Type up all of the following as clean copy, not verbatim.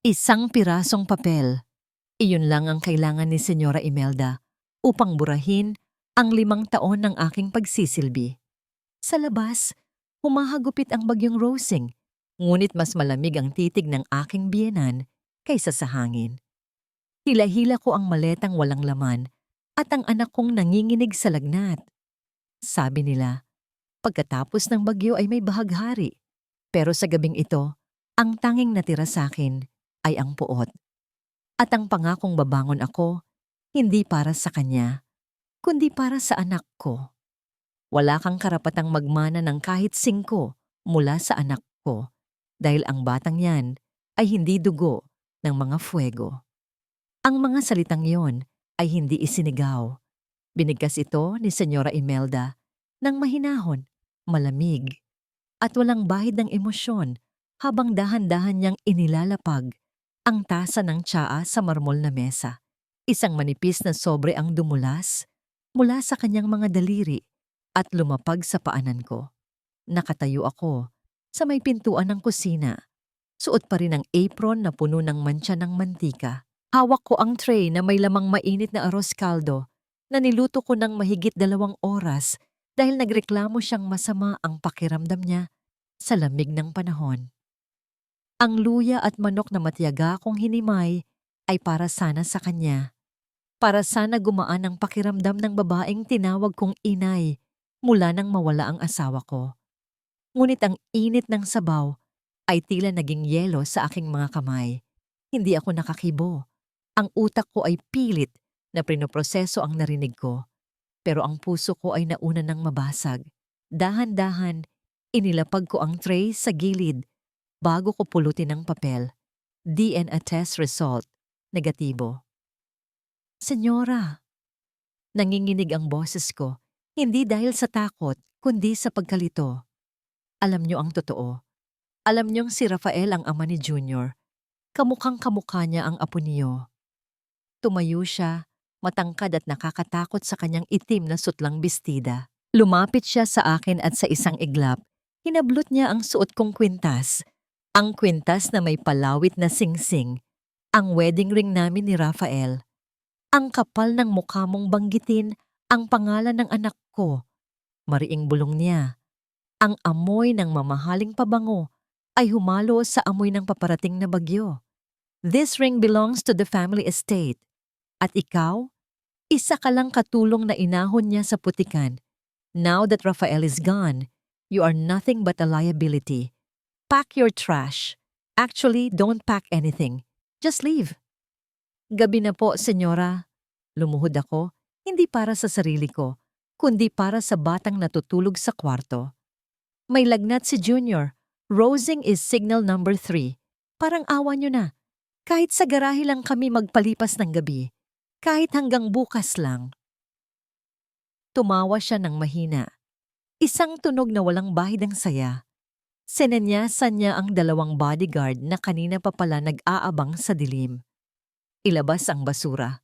Isang pirasong papel. Iyon lang ang kailangan ni Senyora Imelda upang burahin ang 5 taon ng aking pagsisilbi. Sa labas, humahagupit ang bagyong Rosing, ngunit mas malamig ang titig ng aking biyenan kaysa sa hangin. Hila-hila ko ang maletang walang laman at ang anak kong nanginginig sa lagnat. Sabi nila, pagkatapos ng bagyo ay may bahaghari. Pero sa gabing ito, ang tanging natira sa akin ay ang puot. At ang pangakong babangon ako, hindi para sa kanya, kundi para sa anak ko. Wala kang karapatang magmana ng kahit 5 mula sa anak ko dahil ang batang yan ay hindi dugo ng mga fuego. Ang mga salitang yon ay hindi isinigaw. Binigkas ito ni Senyora Imelda ng mahinahon, malamig, at walang bahid ng emosyon habang dahan-dahan niyang inilalapag ang tasa ng tsaa sa marmol na mesa. Isang manipis na sobre ang dumulas mula sa kanyang mga daliri at lumapag sa paanan ko. Nakatayo ako sa may pintuan ng kusina. Suot pa rin ang apron na puno ng mantsa ng mantika. Hawak ko ang tray na may lamang mainit na arroz caldo na niluto ko ng mahigit 2 oras dahil nagreklamo siyang masama ang pakiramdam niya sa lamig ng panahon. Ang luya at manok na matiyaga kong hinimay ay para sana sa kanya. Para sana gumaan ang pakiramdam ng babaeng tinawag kong inay mula nang mawala ang asawa ko. Ngunit ang init ng sabaw ay tila naging yelo sa aking mga kamay. Hindi ako nakakibo. Ang utak ko ay pilit na pinoproseso ang narinig ko. Pero ang puso ko ay nauna ng mabasag. Dahan-dahan, inilapag ko ang tray sa gilid bago ko pulutin ng papel. DNA test result, negatibo. Senyora, nanginginig ang boses ko, hindi dahil sa takot, kundi sa pagkalito. Alam niyo ang totoo. Alam niyong si Rafael ang ama ni Junior. Kamukhang kamukha niya ang apo niyo. Tumayo siya, matangkad at nakakatakot sa kanyang itim na sutlang bestida. Lumapit siya sa akin at sa isang iglap, hinablot niya ang suot kong kwintas. Ang kwintas na may palawit na singsing. Ang wedding ring namin ni Rafael. Ang kapal ng mukha mong banggitin ang pangalan ng anak ko. Mariing bulong niya. Ang amoy ng mamahaling pabango ay humalo sa amoy ng paparating na bagyo. This ring belongs to the family estate. At ikaw, isa ka lang katulong na inahon niya sa putikan. Now that Rafael is gone, you are nothing but a liability. Pack your trash. Actually, don't pack anything. Just leave. Gabi na po, senyora. Lumuhod ako, hindi para sa sarili ko, kundi para sa batang natutulog sa kwarto. May lagnat si Junior. Rosing is signal number 3. Parang awa niyo na. Kahit sa garahe lang kami magpalipas ng gabi. Kahit hanggang bukas lang. Tumawa siya ng mahina. Isang tunog na walang bahid ang saya. Sinenyasan niya ang 2 bodyguard na kanina pa pala nag-aabang sa dilim. Ilabas ang basura.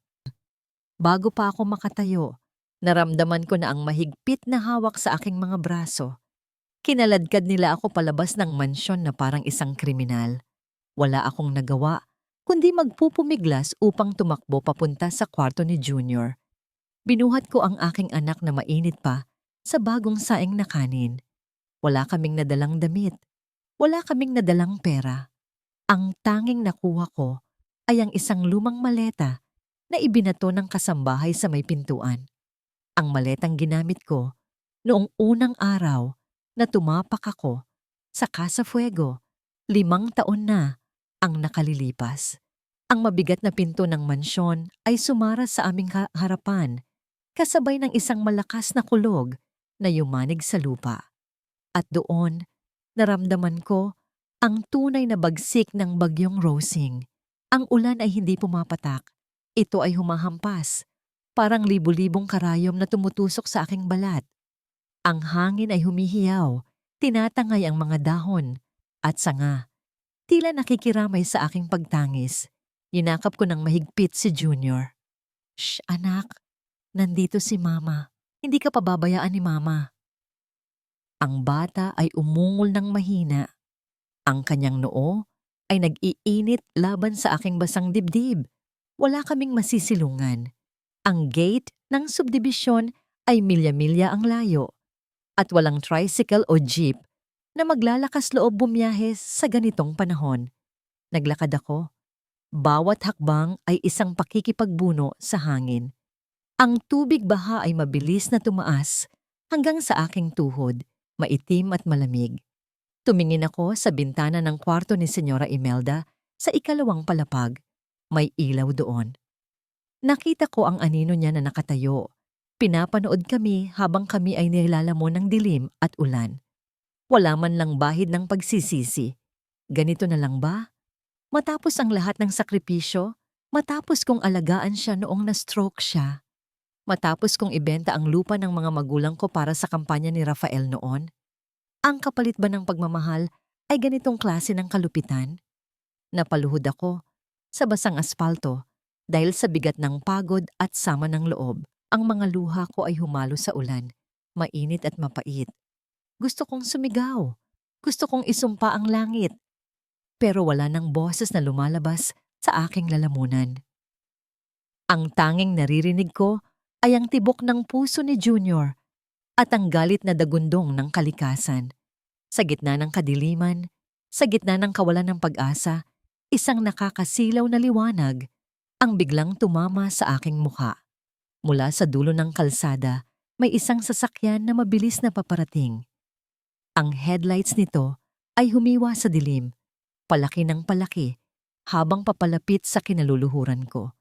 Bago pa ako makatayo, naramdaman ko na ang mahigpit na hawak sa aking mga braso. Kinaladkad nila ako palabas ng mansyon na parang isang kriminal. Wala akong nagawa, kundi magpupumiglas upang tumakbo papunta sa kwarto ni Junior. Binuhat ko ang aking anak na mainit pa sa bagong saing na kanin. Wala kaming nadalang damit. Wala kaming nadalang pera. Ang tanging nakuha ko ay ang isang lumang maleta na ibinato ng kasambahay sa may pintuan. Ang maletang ginamit ko noong unang araw na tumapak ako sa Casa Fuego. 5 taon na ang nakalilipas. Ang mabigat na pinto ng mansyon ay sumara sa aming harapan, kasabay ng isang malakas na kulog na yumanig sa lupa. At doon, naramdaman ko ang tunay na bagsik ng bagyong Rosing. Ang ulan ay hindi pumapatak. Ito ay humahampas, parang libu-libong karayom na tumutusok sa aking balat. Ang hangin ay humihiyaw, tinatangay ang mga dahon at sanga. Tila nakikiramay sa aking pagtangis. Yinakap ko ng mahigpit si Junior. Shh, anak. Nandito si Mama. Hindi ka pababayaan ni Mama. Ang bata ay umungol ng mahina. Ang kanyang noo ay nag-iinit laban sa aking basang dibdib. Wala kaming masisilungan. Ang gate ng subdibisyon ay milya-milya ang layo at walang tricycle o jeep na maglalakas loob bumiyahe sa ganitong panahon. Naglakad ako. Bawat hakbang ay isang pakikipagbuno sa hangin. Ang tubig baha ay mabilis na tumaas hanggang sa aking tuhod, maitim at malamig. Tumingin ako sa bintana ng kwarto ni Senyora Imelda sa ikalawang palapag. May ilaw doon. Nakita ko ang anino niya na nakatayo. Pinapanood kami habang kami ay nilalamon ng dilim at ulan. Wala man lang bahid ng pagsisisi. Ganito na lang ba? Matapos ang lahat ng sakripisyo, matapos kong alagaan siya noong na-stroke siya, matapos kong ibenta ang lupa ng mga magulang ko para sa kampanya ni Rafael noon, ang kapalit ba ng pagmamahal ay ganitong klase ng kalupitan? Napaluhod ako sa basang aspalto dahil sa bigat ng pagod at sama ng loob. Ang mga luha ko ay humalo sa ulan, mainit at mapait. Gusto kong sumigaw. Gusto kong isumpa ang langit. Pero wala nang boses na lumalabas sa aking lalamunan. Ang tanging naririnig ko ay ang tibok ng puso ni Junior at ang galit na dagundong ng kalikasan. Sa gitna ng kadiliman, sa gitna ng kawalan ng pag-asa, isang nakakasilaw na liwanag ang biglang tumama sa aking mukha. Mula sa dulo ng kalsada, may isang sasakyan na mabilis na paparating. Ang headlights nito ay humiwa sa dilim, palaki ng palaki, habang papalapit sa kinaluluhuran ko.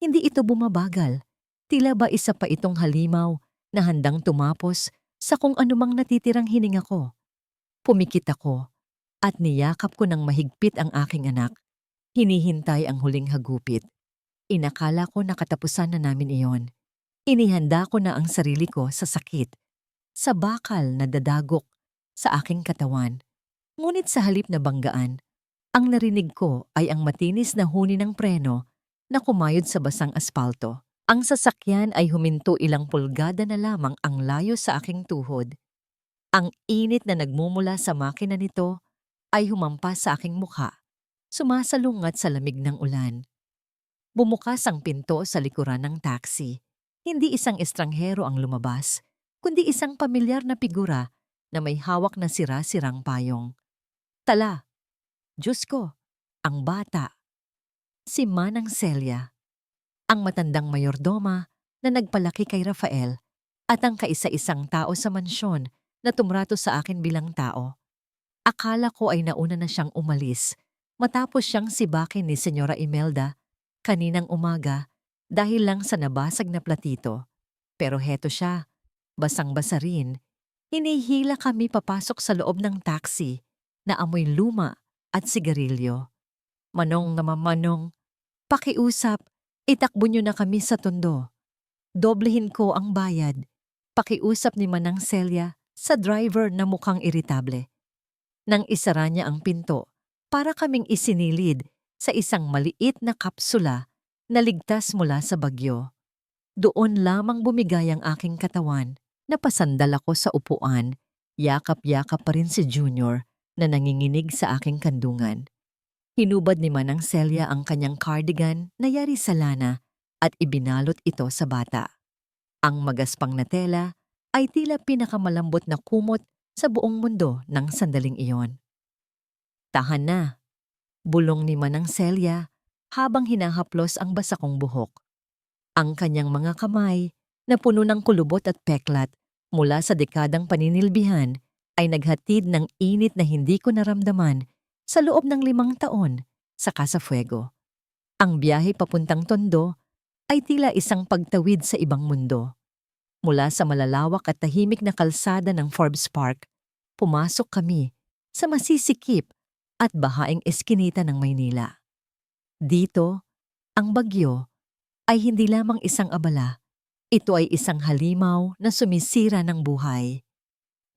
Hindi ito bumabagal. Tila ba isa pa itong halimaw na handang tumapos sa kung anumang natitirang hininga ko. Pumikit ako at niyakap ko ng mahigpit ang aking anak. Hinihintay ang huling hagupit. Inakala ko nakatapusan na namin iyon. Inihanda ko na ang sarili ko sa sakit, sa bakal na dadagok sa aking katawan. Ngunit sa halip na banggaan, ang narinig ko ay ang matinis na huni ng preno na kumayod sa basang aspalto. Ang sasakyan ay huminto ilang pulgada na lamang ang layo sa aking tuhod. Ang init na nagmumula sa makina nito ay humampas sa aking mukha, sumasalungat sa lamig ng ulan. Bumukas ang pinto sa likuran ng taxi. Hindi isang estranghero ang lumabas, kundi isang pamilyar na figura na may hawak na sira-sirang payong. Tala, Diyos ko, ang bata. Si Manang Celia, ang matandang mayordoma na nagpalaki kay Rafael at ang kaisa-isang tao sa mansyon na tumrato sa akin bilang tao. Akala ko ay nauna na siyang umalis matapos siyang sibakin ni Senyora Imelda kaninang umaga dahil lang sa nabasag na platito. Pero heto siya, basang-basa rin. Hinihila kami papasok sa loob ng taxi na amoy luma at sigarilyo. Manong na Manong, pakiusap, itakbo niyo na kami sa tondo. Doblehin ko ang bayad. Pakiusap ni Manang Celia sa driver na mukhang iritable. Nang isara niya ang pinto, para kaming isinilid sa isang maliit na kapsula na ligtas mula sa bagyo. Doon lamang bumigay ang aking katawan. Napasandal ako sa upuan. Yakap-yakap pa rin si Junior na nanginginig sa aking kandungan. Hinubad ni Manang Celia ang kanyang cardigan na yari sa lana at ibinalot ito sa bata. Ang magaspang na tela ay tila pinakamalambot na kumot sa buong mundo ng sandaling iyon. Tahan na, bulong ni Manang Celia habang hinahaplos ang basa kong buhok. Ang kanyang mga kamay na puno ng kulubot at peklat mula sa dekadang paninilbihan ay naghatid ng init na hindi ko naramdaman sa loob ng 5 taon sa Casa Fuego. Ang biyahe papuntang Tondo ay tila isang pagtawid sa ibang mundo. Mula sa malalawak at tahimik na kalsada ng Forbes Park, pumasok kami sa masisikip at bahaing eskinita ng Maynila. Dito, ang bagyo ay hindi lamang isang abala. Ito ay isang halimaw na sumisira ng buhay.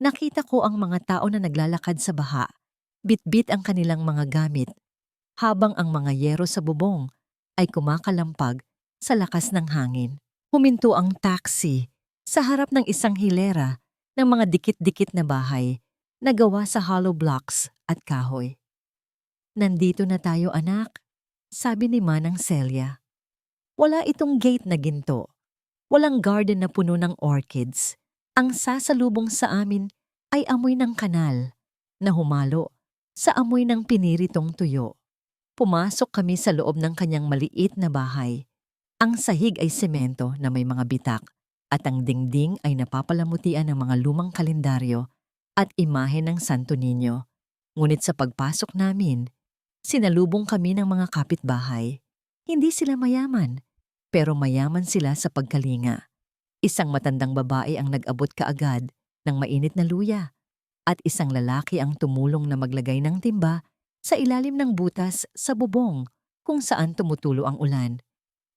Nakita ko ang mga tao na naglalakad sa baha, bitbit ang kanilang mga gamit, habang ang mga yero sa bubong ay kumakalampag sa lakas ng hangin. Huminto ang taxi sa harap ng isang hilera ng mga dikit-dikit na bahay na gawa sa hollow blocks at kahoy. Nandito na tayo anak, sabi ni Manang Celia. Wala itong gate na ginto. Walang garden na puno ng orchids. Ang sasalubong sa amin ay amoy ng kanal na humalo sa amoy ng piniritong tuyo. Pumasok kami sa loob ng kanyang maliit na bahay. Ang sahig ay semento na may mga bitak at ang dingding ay napapalamutian ng mga lumang kalendaryo at imahe ng Santo Niño. Ngunit sa pagpasok namin, sinalubong kami ng mga kapitbahay. Hindi sila mayaman, pero mayaman sila sa pagkalinga. Isang matandang babae ang nag-abot kaagad ng mainit na luya at isang lalaki ang tumulong na maglagay ng timba sa ilalim ng butas sa bubong kung saan tumutulo ang ulan.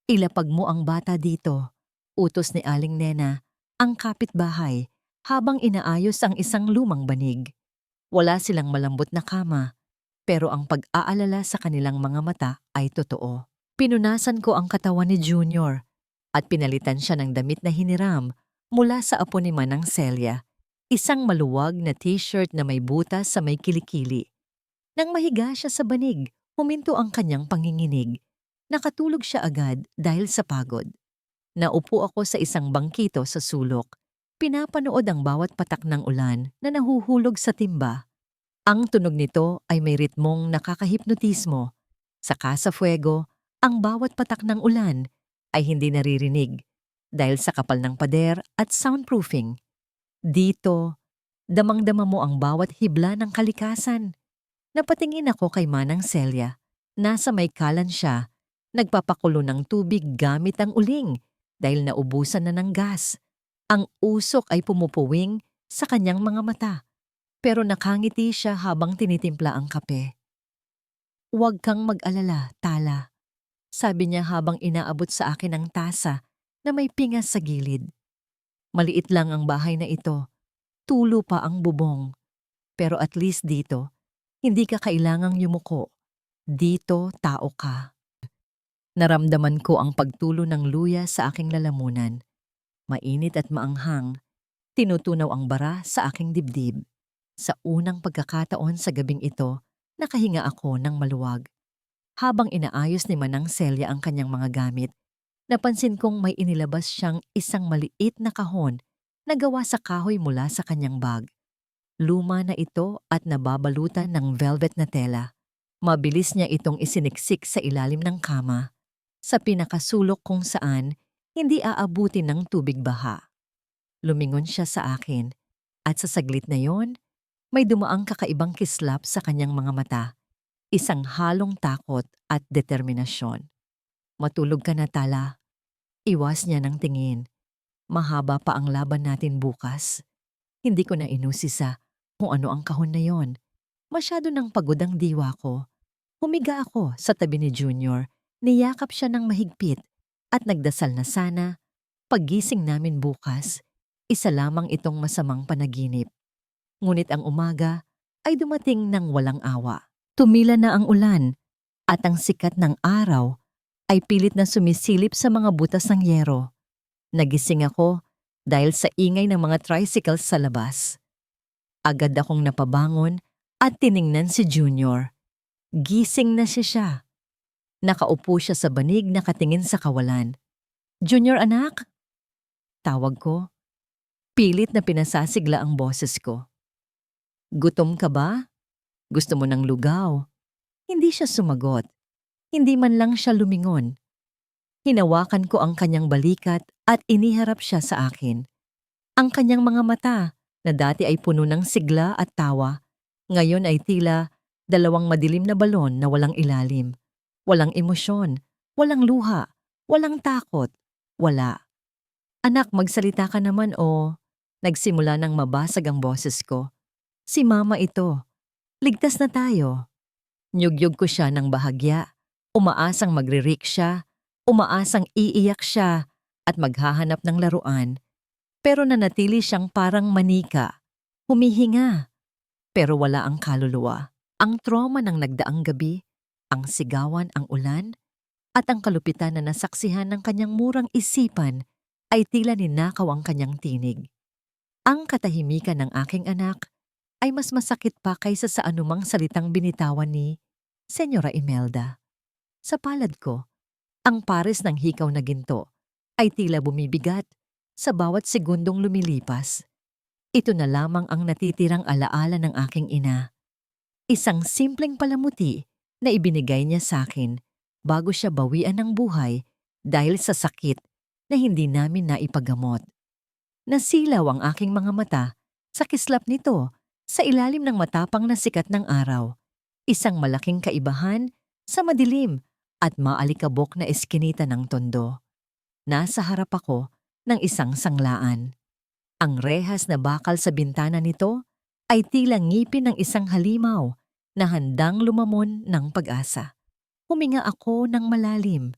Ilapag mo ang bata dito, utos ni Aling Nena, ang kapitbahay, habang inaayos ang isang lumang banig. Wala silang malambot na kama, pero ang pag-aalala sa kanilang mga mata ay totoo. Pinunasan ko ang katawan ni Junior at pinalitan siya ng damit na hiniram mula sa apo ni Manang Celia. Isang maluwag na t-shirt na may butas sa may kilikili. Nang mahiga siya sa banig, huminto ang kanyang panginginig. Nakatulog siya agad dahil sa pagod. Naupo ako sa isang bangkito sa sulok. Pinapanood ang bawat patak ng ulan na nahuhulog sa timba. Ang tunog nito ay may ritmong nakakahipnotismo. Sa Casa Fuego, ang bawat patak ng ulan ay hindi naririnig dahil sa kapal ng pader at soundproofing. Dito, damang-dama mo ang bawat hibla ng kalikasan. Napatingin ako kay Manang Celia. Nasa may kalan siya, nagpapakulo ng tubig gamit ang uling dahil naubusan na ng gas. Ang usok ay pumupuwing sa kanyang mga mata, pero nakangiti siya habang tinitimpla ang kape. "Huwag kang mag-alala, Tala," sabi niya habang inaabot sa akin ang tasa na may pingas sa gilid. Maliit lang ang bahay na ito, tulo pa ang bubong. Pero at least dito, hindi ka kailangang yumuko. Dito, tao ka. Naramdaman ko ang pagtulo ng luya sa aking lalamunan. Mainit at maanghang, tinutunaw ang bara sa aking dibdib. Sa unang pagkakataon sa gabing ito, nakahinga ako ng maluwag. Habang inaayos ni Manang Celia ang kanyang mga gamit, napansin kong may inilabas siyang isang maliit na kahon na gawa sa kahoy mula sa kanyang bag. Luma na ito at nababalutan ng velvet na tela. Mabilis niya itong isiniksik sa ilalim ng kama, sa pinakasulok kung saan hindi aabutin ng tubig baha. Lumingon siya sa akin at sa saglit na yon, may dumaang kakaibang kislap sa kanyang mga mata. Isang halong takot at determinasyon. "Matulog ka na, Tala." Iwas niya ng tingin. Mahaba pa ang laban natin bukas. Hindi ko na inusisa kung ano ang kahon na yon. Masyado nang pagod ang diwa ko. Humiga ako sa tabi ni Junior, niyakap siya ng mahigpit at nagdasal na sana, paggising namin bukas, isa lamang itong masamang panaginip. Ngunit ang umaga ay dumating ng walang awa. Tumila na ang ulan at ang sikat ng araw ay pilit na sumisilip sa mga butas ng yero. Nagising ako dahil sa ingay ng mga tricycles sa labas. Agad akong napabangon at tiningnan si Junior. Gising na siya. Nakaupo siya sa banig nakatingin sa kawalan. "Junior anak?" Tawag ko. Pilit na pinasasigla ang boses ko. "Gutom ka ba? Gusto mo ng lugaw?" Hindi siya sumagot. Hindi man lang siya lumingon. Hinawakan ko ang kanyang balikat at iniharap siya sa akin. Ang kanyang mga mata, na dati ay puno ng sigla at tawa, ngayon ay tila dalawang madilim na balon na walang ilalim. Walang emosyon, walang luha, walang takot, wala. "Anak, magsalita ka naman o..." Nagsimula nang mabasag ang boses ko. "Si Mama ito. Ligtas na tayo." Nyugyog ko siya ng bahagya, umaasang magre-rickshaw, umaasang iiyak siya at maghahanap ng laruan. Pero nanatili siyang parang manika, humihinga, pero wala ang kaluluwa. Ang trauma ng nagdaang gabi, ang sigawan, ang ulan, at ang kalupitan na nasaksihan ng kanyang murang isipan ay tila ninakaw ang kanyang tinig. Ang katahimikan ng aking anak ay mas masakit pa kaysa sa anumang salitang binitawan ni Senyora Imelda. Sa palad ko, ang pares ng hikaw na ginto ay tila bumibigat sa bawat segundong lumilipas. Ito na lamang ang natitirang alaala ng aking ina. Isang simpleng palamuti na ibinigay niya sa akin bago siya bawian ng buhay dahil sa sakit na hindi namin naipagamot. Nasilaw ang aking mga mata sa kislap nito sa ilalim ng matapang na sikat ng araw. Isang malaking kaibahan sa madilim at maalikabok na eskinita ng tondo. Nasa harap ako ng isang sanglaan. Ang rehas na bakal sa bintana nito ay tila ngipin ng isang halimaw na handang lumamon ng pag-asa. Huminga ako ng malalim.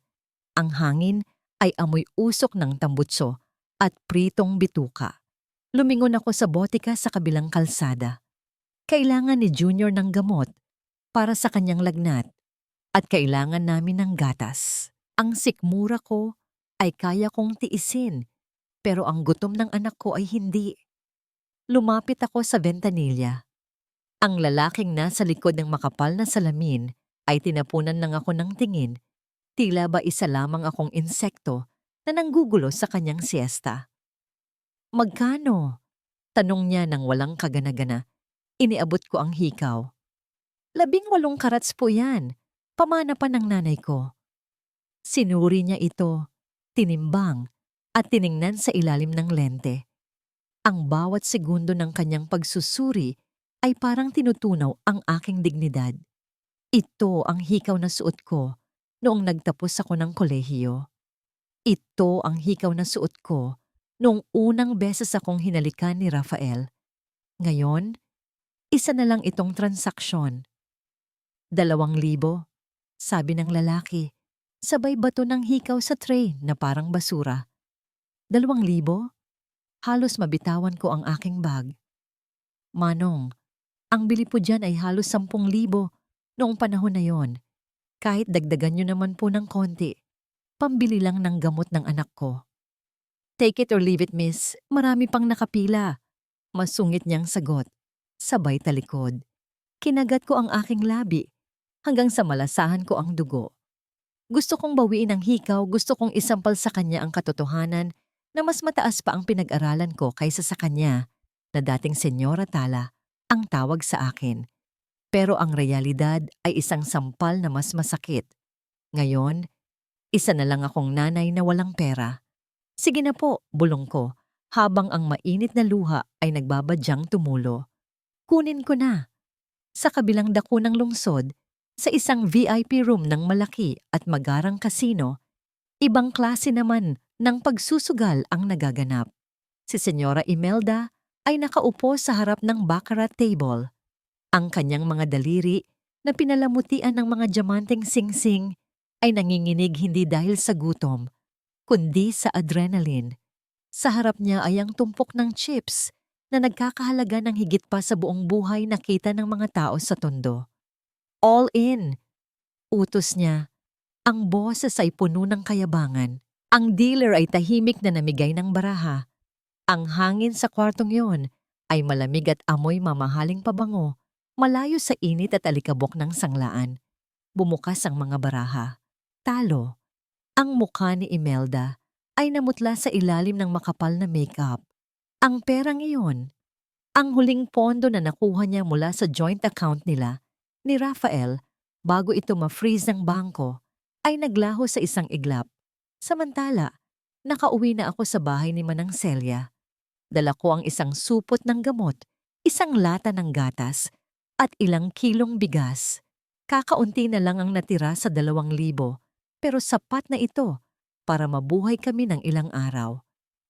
Ang hangin ay amoy usok ng tambutso at pritong bituka. Lumingon ako sa botika sa kabilang kalsada. Kailangan ni Junior ng gamot para sa kanyang lagnat at kailangan namin ng gatas. Ang sikmura ko ay kaya kong tiisin pero ang gutom ng anak ko ay hindi. Lumapit ako sa ventanilya. Ang lalaking nasa likod ng makapal na salamin ay tinapunan lang ako ng tingin, tila ba isa lamang akong insekto na nanggugulo sa kanyang siesta. Magkano? Tanong niya nang walang kagana-gana. Iniabot ko ang hikaw. 18 karats po yan. Pamana pa ng nanay ko. Sinuri niya ito, tinimbang, at tiningnan sa ilalim ng lente. Ang bawat segundo ng kanyang pagsusuri ay parang tinutunaw ang aking dignidad. Ito ang hikaw na suot ko noong nagtapos ako ng kolehiyo. Ito ang hikaw na suot ko noong unang beses akong hinalikan ni Rafael. Ngayon, isa na lang itong transaksyon. 2,000, sabi ng lalaki, sabay bato ng hikaw sa tray na parang basura. 2,000? Halos mabitawan ko ang aking bag. Manong, ang bili po dyan ay halos 10,000 noong panahon na yon. Kahit dagdagan nyo naman po ng konti, pambili lang ng gamot ng anak ko. Take it or leave it, miss. Marami pang nakapila. Masungit niyang sagot. Sabay talikod. Kinagat ko ang aking labi hanggang sa malasahan ko ang dugo. Gusto kong bawiin ang hikaw, gusto kong isampal sa kanya ang katotohanan na mas mataas pa ang pinag-aralan ko kaysa sa kanya na dating Senyora Tala ang tawag sa akin. Pero ang realidad ay isang sampal na mas masakit. Ngayon, isa na lang akong nanay na walang pera. Sige na po, bulong ko, habang ang mainit na luha ay nagbabadyang tumulo. Kunin ko na. Sa kabilang dako ng lungsod, sa isang VIP room ng malaki at magarang kasino, ibang klase naman ng pagsusugal ang nagaganap. Si Senyora Imelda ay nakaupo sa harap ng baccarat table. Ang kanyang mga daliri na pinalamutian ng mga diamanteng singsing ay nanginginig hindi dahil sa gutom, kundi sa adrenaline. Sa harap niya ay ang tumpok ng chips na nagkakahalaga ng higit pa sa buong buhay na kita ng mga tao sa tondo. All in! Utos niya. Ang boses ay puno ng kayabangan. Ang dealer ay tahimik na namigay ng baraha. Ang hangin sa kwartong yon ay malamig at amoy mamahaling pabango, malayo sa init at alikabok ng sanglaan. Bumukas ang mga baraha. Talo. Ang mukha ni Imelda ay namutla sa ilalim ng makapal na makeup. Ang perang iyon, ang huling pondo na nakuha niya mula sa joint account nila ni Rafael bago ito ma-freeze ng bangko, ay naglaho sa isang iglap. Samantala, nakauwi na ako sa bahay ni Manang Celia. Dala ko ang isang supot ng gamot, isang lata ng gatas, at ilang kilong bigas. Kakaunti na lang ang natira sa 2,000, pero sapat na ito para mabuhay kami ng ilang araw.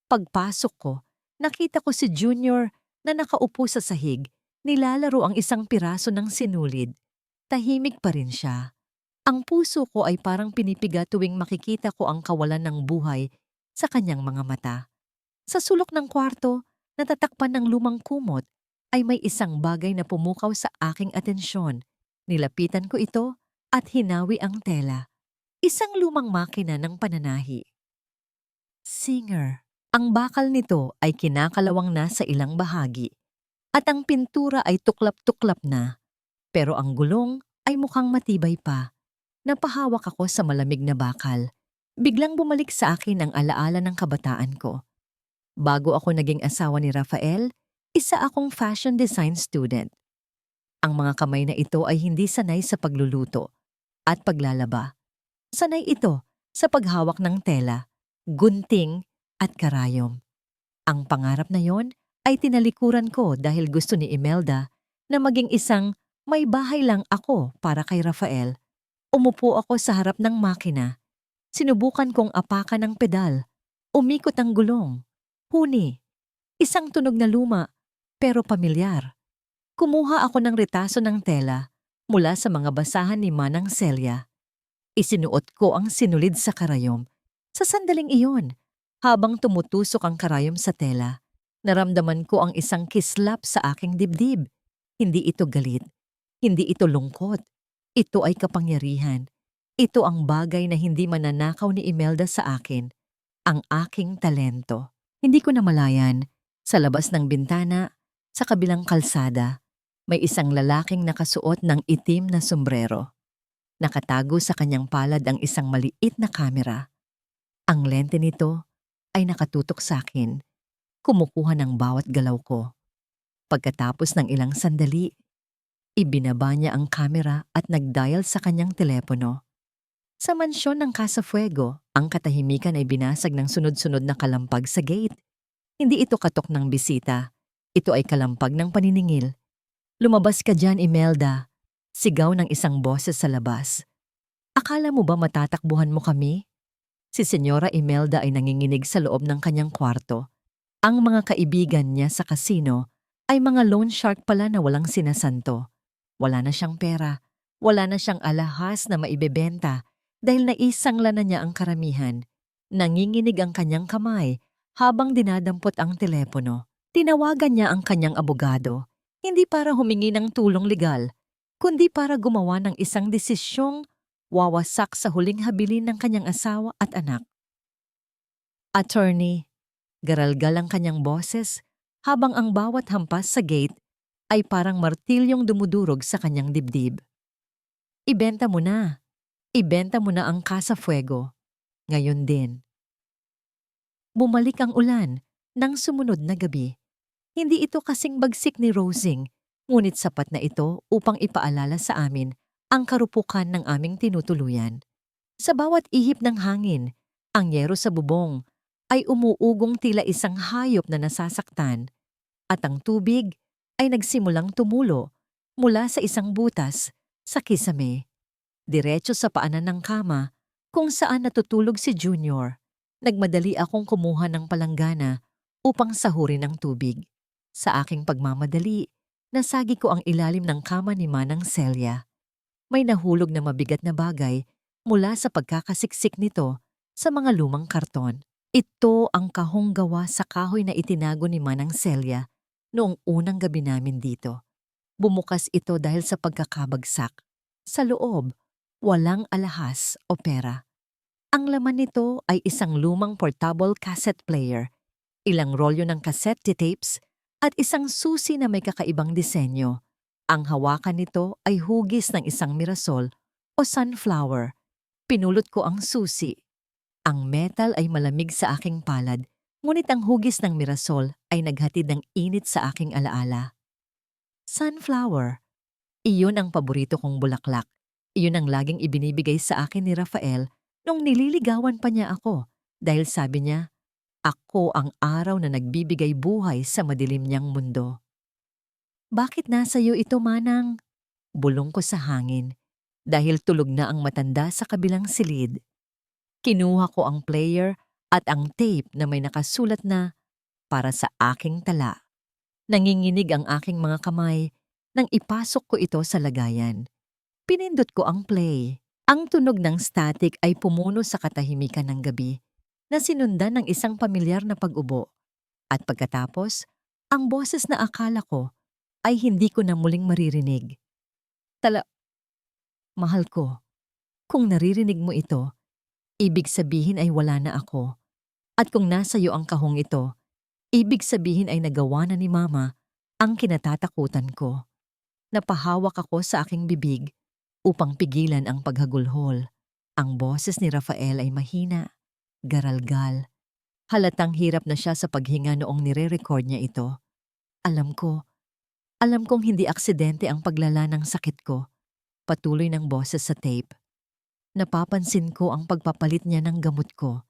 Pagpasok ko, nakita ko si Junior na nakaupo sa sahig, nilalaro ang isang piraso ng sinulid. Tahimik pa rin siya. Ang puso ko ay parang pinipiga tuwing makikita ko ang kawalan ng buhay sa kanyang mga mata. Sa sulok ng kwarto, natatakpan ng lumang kumot, ay may isang bagay na pumukaw sa aking atensyon. Nilapitan ko ito at hinawi ang tela. Isang lumang makina ng pananahi. Singer. Ang bakal nito ay kinakalawang na sa ilang bahagi at ang pintura ay tuklap-tuklap na. Pero ang gulong ay mukhang matibay pa. Napahawak ako sa malamig na bakal. Biglang bumalik sa akin ang alaala ng kabataan ko. Bago ako naging asawa ni Rafael, isa akong fashion design student. Ang mga kamay na ito ay hindi sanay sa pagluluto at paglalaba. Sanay ito sa paghawak ng tela, gunting at karayom. Ang pangarap na yon ay tinalikuran ko dahil gusto ni Imelda na maging isang may bahay lang ako para kay Rafael. Umupo ako sa harap ng makina. Sinubukan kong apakan ang pedal. Umikot ang gulong. Huni. Isang tunog na luma pero pamilyar. Kumuha ako ng retaso ng tela mula sa mga basahan ni Manang Celia. Isinuot ko ang sinulid sa karayom. Sa sandaling iyon, habang tumutusok ang karayom sa tela, naramdaman ko ang isang kislap sa aking dibdib. Hindi ito galit. Hindi ito lungkot. Ito ay kapangyarihan. Ito ang bagay na hindi mananakaw ni Imelda sa akin. Ang aking talento. Hindi ko namalayan, sa labas ng bintana, sa kabilang kalsada, may isang lalaking nakasuot ng itim na sombrero. Nakatago sa kanyang palad ang isang maliit na kamera. Ang lente nito ay nakatutok sa akin, kumukuha ng bawat galaw ko. Pagkatapos ng ilang sandali, ibinaba niya ang kamera at nagdial sa kanyang telepono. Sa mansyon ng Casa Fuego, ang katahimikan ay binasag ng sunod-sunod na kalampag sa gate. Hindi ito katok ng bisita. Ito ay kalampag ng paniningil. "Lumabas ka dyan, Imelda," sigaw ng isang boses sa labas. "Akala mo ba matatakbuhan mo kami?" Si Senyora Imelda ay nanginginig sa loob ng kanyang kwarto. Ang mga kaibigan niya sa kasino ay mga loan shark pala na walang sinasanto. Wala na siyang pera, wala na siyang alahas na maibebenta dahil naisangla na niya ang karamihan. Nanginginig ang kanyang kamay habang dinadampot ang telepono. Tinawagan niya ang kanyang abogado, hindi para humingi ng tulong legal, kundi para gumawa ng isang desisyong wawasak sa huling habilin ng kanyang asawa at anak. "Attorney," garalgal ang kanyang boses habang ang bawat hampas sa gate ay parang martilyong dumudurog sa kanyang dibdib. "Ibenta mo na. Ibenta mo na ang Casa Fuego. Ngayon din." Bumalik ang ulan ng sumunod na gabi. Hindi ito kasing bagsik ni Rosing, ngunit sapat na ito upang ipaalala sa amin ang karupukan ng aming tinutuluyan. Sa bawat ihip ng hangin, ang yero sa bubong ay umuugong tila isang hayop na nasasaktan at ang tubig ay nagsimulang tumulo mula sa isang butas sa kisame, diretso sa paanan ng kama kung saan natutulog si Junior. Nagmadali akong kumuha ng palanggana upang sahurin ang tubig. Sa aking pagmamadali, nasagi ko ang ilalim ng kama ni Manang Celia. May nahulog na mabigat na bagay mula sa pagkakasiksik nito sa mga lumang karton. Ito ang kahong gawa sa kahoy na itinago ni Manang Celia noong unang gabi namin dito. Bumukas ito dahil sa pagkakabagsak. Sa loob, walang alahas o pera. Ang laman nito ay isang lumang portable cassette player, ilang rolyo ng cassette tapes, at isang susi na may kakaibang disenyo. Ang hawakan nito ay hugis ng isang mirasol o sunflower. Pinulot ko ang susi. Ang metal ay malamig sa aking palad, ngunit ang hugis ng mirasol ay naghatid ng init sa aking alaala. Sunflower. Iyon ang paborito kong bulaklak. Iyon ang laging ibinibigay sa akin ni Rafael nung nililigawan pa niya ako dahil sabi niya, ako ang araw na nagbibigay buhay sa madilim niyang mundo. "Bakit nasa iyo ito, Manang?" Bulong ko sa hangin dahil tulog na ang matanda sa kabilang silid. Kinuha ko ang player at ang tape na may nakasulat na para sa aking tala. Nanginginig ang aking mga kamay nang ipasok ko ito sa lagayan. Pinindot ko ang play. Ang tunog ng static ay pumuno sa katahimikan ng gabi na sinundan ng isang pamilyar na pag-ubo. At pagkatapos, ang boses na akala ko ay hindi ko na muling maririnig. Mahal ko, kung naririnig mo ito, ibig sabihin ay wala na ako. At kung nasa iyo ang kahong ito, ibig sabihin ay nagawa na ni Mama ang kinatatakutan ko. Napahawak ako sa aking bibig upang pigilan ang paghagulhol. Ang boses ni Rafael ay mahina, garalgal. Halatang hirap na siya sa paghinga noong nire-record niya ito. Alam kong hindi aksidente ang paglala ng sakit ko. Patuloy ng boses sa tape. Napapansin ko ang pagpapalit niya ng gamot ko.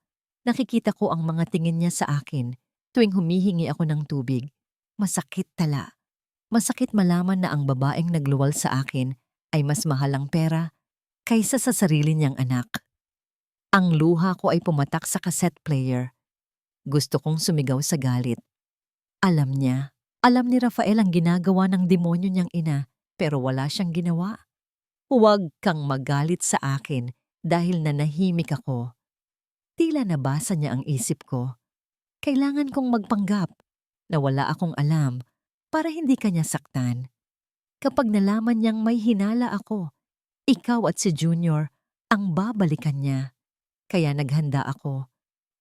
Nakikita ko ang mga tingin niya sa akin tuwing humihingi ako ng tubig. Masakit tala. Masakit malaman na ang babaeng nagluwal sa akin ay mas mahal ang pera kaysa sa sarili niyang anak. Ang luha ko ay pumatak sa cassette player. Gusto kong sumigaw sa galit. Alam ni Rafael ang ginagawa ng demonyo niyang ina, pero wala siyang ginawa. Huwag kang magalit sa akin dahil nanahimik ako. Tila nabasa niya ang isip ko. Kailangan kong magpanggap na wala akong alam para hindi kanya saktan. Kapag nalaman niyang may hinala ako, ikaw at si Junior ang babalikan niya. Kaya naghanda ako.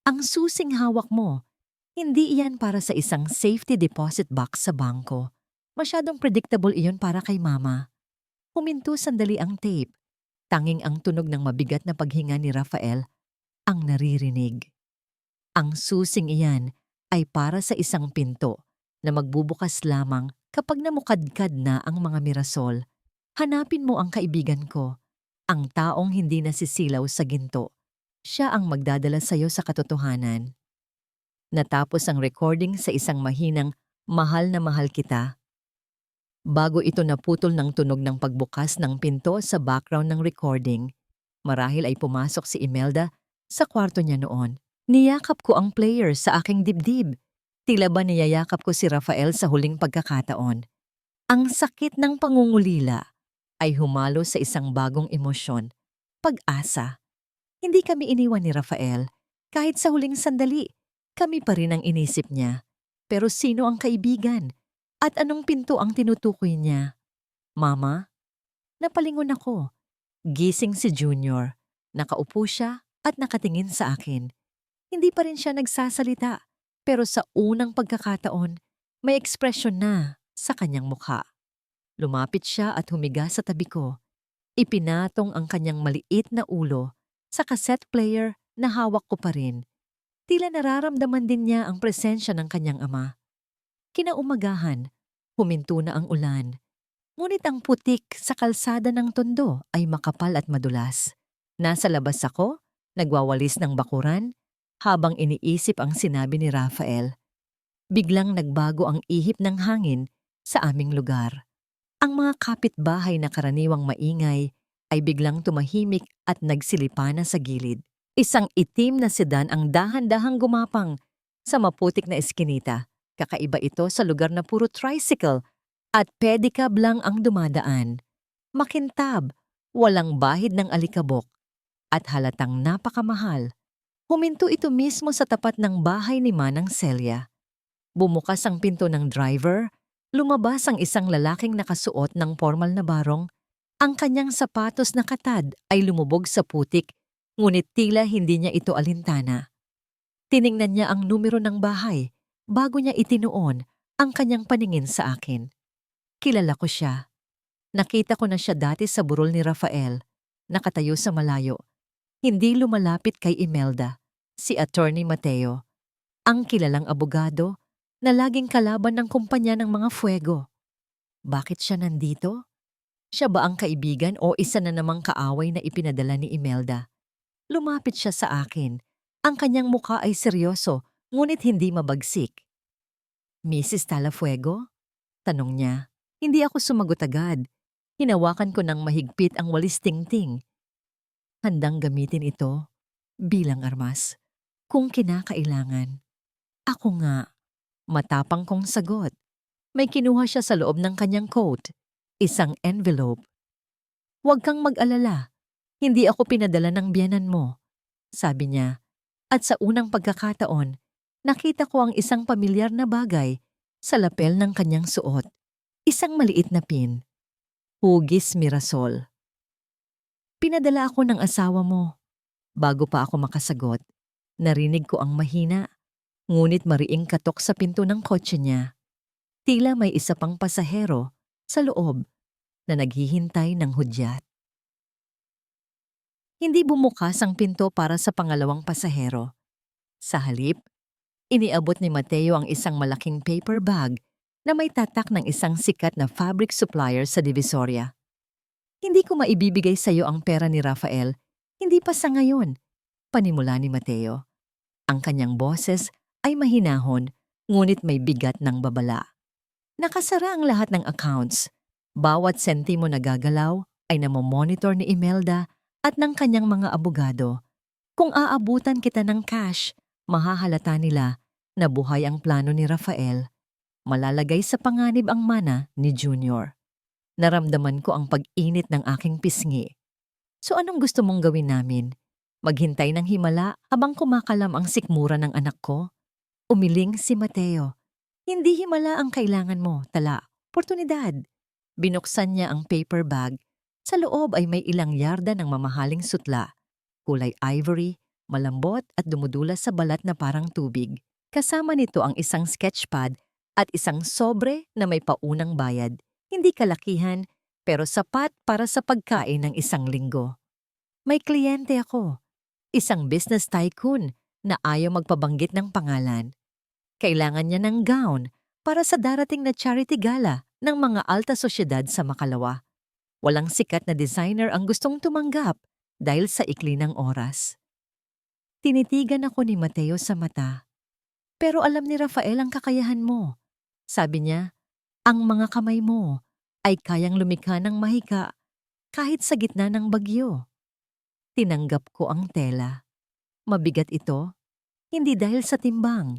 Ang susing hawak mo, hindi iyan para sa isang safety deposit box sa bangko. Masyadong predictable iyon para kay mama. Huminto sandali ang tape. Tanging ang tunog ng mabigat na paghinga ni Rafael ang naririnig. Ang susing iyan ay para sa isang pinto na magbubukas lamang kapag namukadkad na ang mga mirasol. Hanapin mo ang kaibigan ko, ang taong hindi nasisilaw sa ginto. Siya ang magdadala sa iyo sa katotohanan. Natapos ang recording sa isang mahinang mahal na mahal kita. Bago ito naputol ng tunog ng pagbukas ng pinto sa background ng recording, marahil ay pumasok si Imelda sa kwarto niya noon. Niyakap ko ang player sa aking dibdib. Tila ba niyayakap ko si Rafael sa huling pagkakataon. Ang sakit ng pangungulila ay humalo sa isang bagong emosyon, pag-asa. Hindi kami iniwan ni Rafael. Kahit sa huling sandali, kami pa rin ang inisip niya. Pero sino ang kaibigan? At anong pinto ang tinutukoy niya? Mama? Napalingon ako. Gising si Junior. Nakaupo siya at nakatingin sa akin. Hindi pa rin siya nagsasalita, pero sa unang pagkakataon, may ekspresyon na sa kanyang mukha. Lumapit siya at humiga sa tabi ko. Ipinatong ang kanyang maliit na ulo sa cassette player na hawak ko pa rin. Tila nararamdaman din niya ang presensya ng kanyang ama. Kinaumagahan, huminto na ang ulan. Ngunit ang putik sa kalsada ng tondo ay makapal at madulas. Nasa labas ako, nagwawalis ng bakuran, habang iniisip ang sinabi ni Rafael. Biglang nagbago ang ihip ng hangin sa aming lugar. Ang mga kapitbahay na karaniwang maingay ay biglang tumahimik at nagsilipana sa gilid. Isang itim na sedan ang dahan-dahang gumapang sa maputik na eskinita. Kakaiba ito sa lugar na puro tricycle at pedicab lang ang dumadaan. Makintab, walang bahid ng alikabok, at halatang napakamahal. Huminto ito mismo sa tapat ng bahay ni Manang Celia. Bumukas ang pinto ng driver, lumabas ang isang lalaking nakasuot ng formal na barong. Ang kanyang sapatos na katad ay lumubog sa putik, ngunit tila hindi niya ito alintana. Tiningnan niya ang numero ng bahay bago niya itinuon ang kanyang paningin sa akin. Kilala ko siya. Nakita ko na siya dati sa burol ni Rafael, nakatayo sa malayo. Hindi lumalapit kay Imelda, si Attorney Mateo, ang kilalang abogado na laging kalaban ng kumpanya ng mga fuego. Bakit siya nandito? Siya ba ang kaibigan o isa na namang kaaway na ipinadala ni Imelda? Lumapit siya sa akin. Ang kanyang mukha ay seryoso, ngunit hindi mabagsik. Mrs. Talafuego? Tanong niya. Hindi ako sumagot agad. Hinawakan ko ng mahigpit ang walis tingting. Handang gamitin ito bilang armas kung kinakailangan. Ako nga, matapang kong sagot. May kinuha siya sa loob ng kanyang coat, isang envelope. Huwag kang mag-alala, hindi ako pinadala ng biyenan mo, sabi niya. At sa unang pagkakataon, nakita ko ang isang pamilyar na bagay sa lapel ng kanyang suot. Isang maliit na pin. Hugis Mirasol. Pinadala ako ng asawa mo. Bago pa ako makasagot, narinig ko ang mahina, ngunit mariing katok sa pinto ng kotse niya. Tila may isa pang pasahero sa loob na naghihintay ng hudyat. Hindi bumukas ang pinto para sa pangalawang pasahero. Sa halip, iniabot ni Mateo ang isang malaking paper bag na may tatak ng isang sikat na fabric supplier sa Divisoria. Hindi ko maibibigay sa iyo ang pera ni Rafael, hindi pa sa ngayon, panimula ni Mateo. Ang kanyang boses ay mahinahon, ngunit may bigat ng babala. Nakasara ang lahat ng accounts. Bawat sentimo na gagalaw ay namomonitor ni Imelda at ng kanyang mga abogado. Kung aabutan kita ng cash, mahahalata nila na buhay ang plano ni Rafael. Malalagay sa panganib ang mana ni Junior. Naramdaman ko ang pag-init ng aking pisngi. So anong gusto mong gawin namin? Maghintay ng himala habang kumakalam ang sikmura ng anak ko? Umiling si Mateo. Hindi himala ang kailangan mo, tala. Oportunidad. Binuksan niya ang paper bag. Sa loob ay may ilang yarda ng mamahaling sutla. Kulay ivory, malambot at dumudulas sa balat na parang tubig. Kasama nito ang isang sketchpad at isang sobre na may paunang bayad. Hindi kalakihan, pero sapat para sa pagkain ng isang linggo. May kliyente ako, isang business tycoon na ayaw magpabanggit ng pangalan. Kailangan niya ng gown para sa darating na charity gala ng mga alta sosyedad sa Makalawa. Walang sikat na designer ang gustong tumanggap dahil sa ikli ng oras. Tinitigan ako ni Mateo sa mata. Pero alam ni Rafael ang kakayahan mo. Sabi niya, ang mga kamay mo ay kayang lumikha ng mahika kahit sa gitna ng bagyo. Tinanggap ko ang tela. Mabigat ito, hindi dahil sa timbang,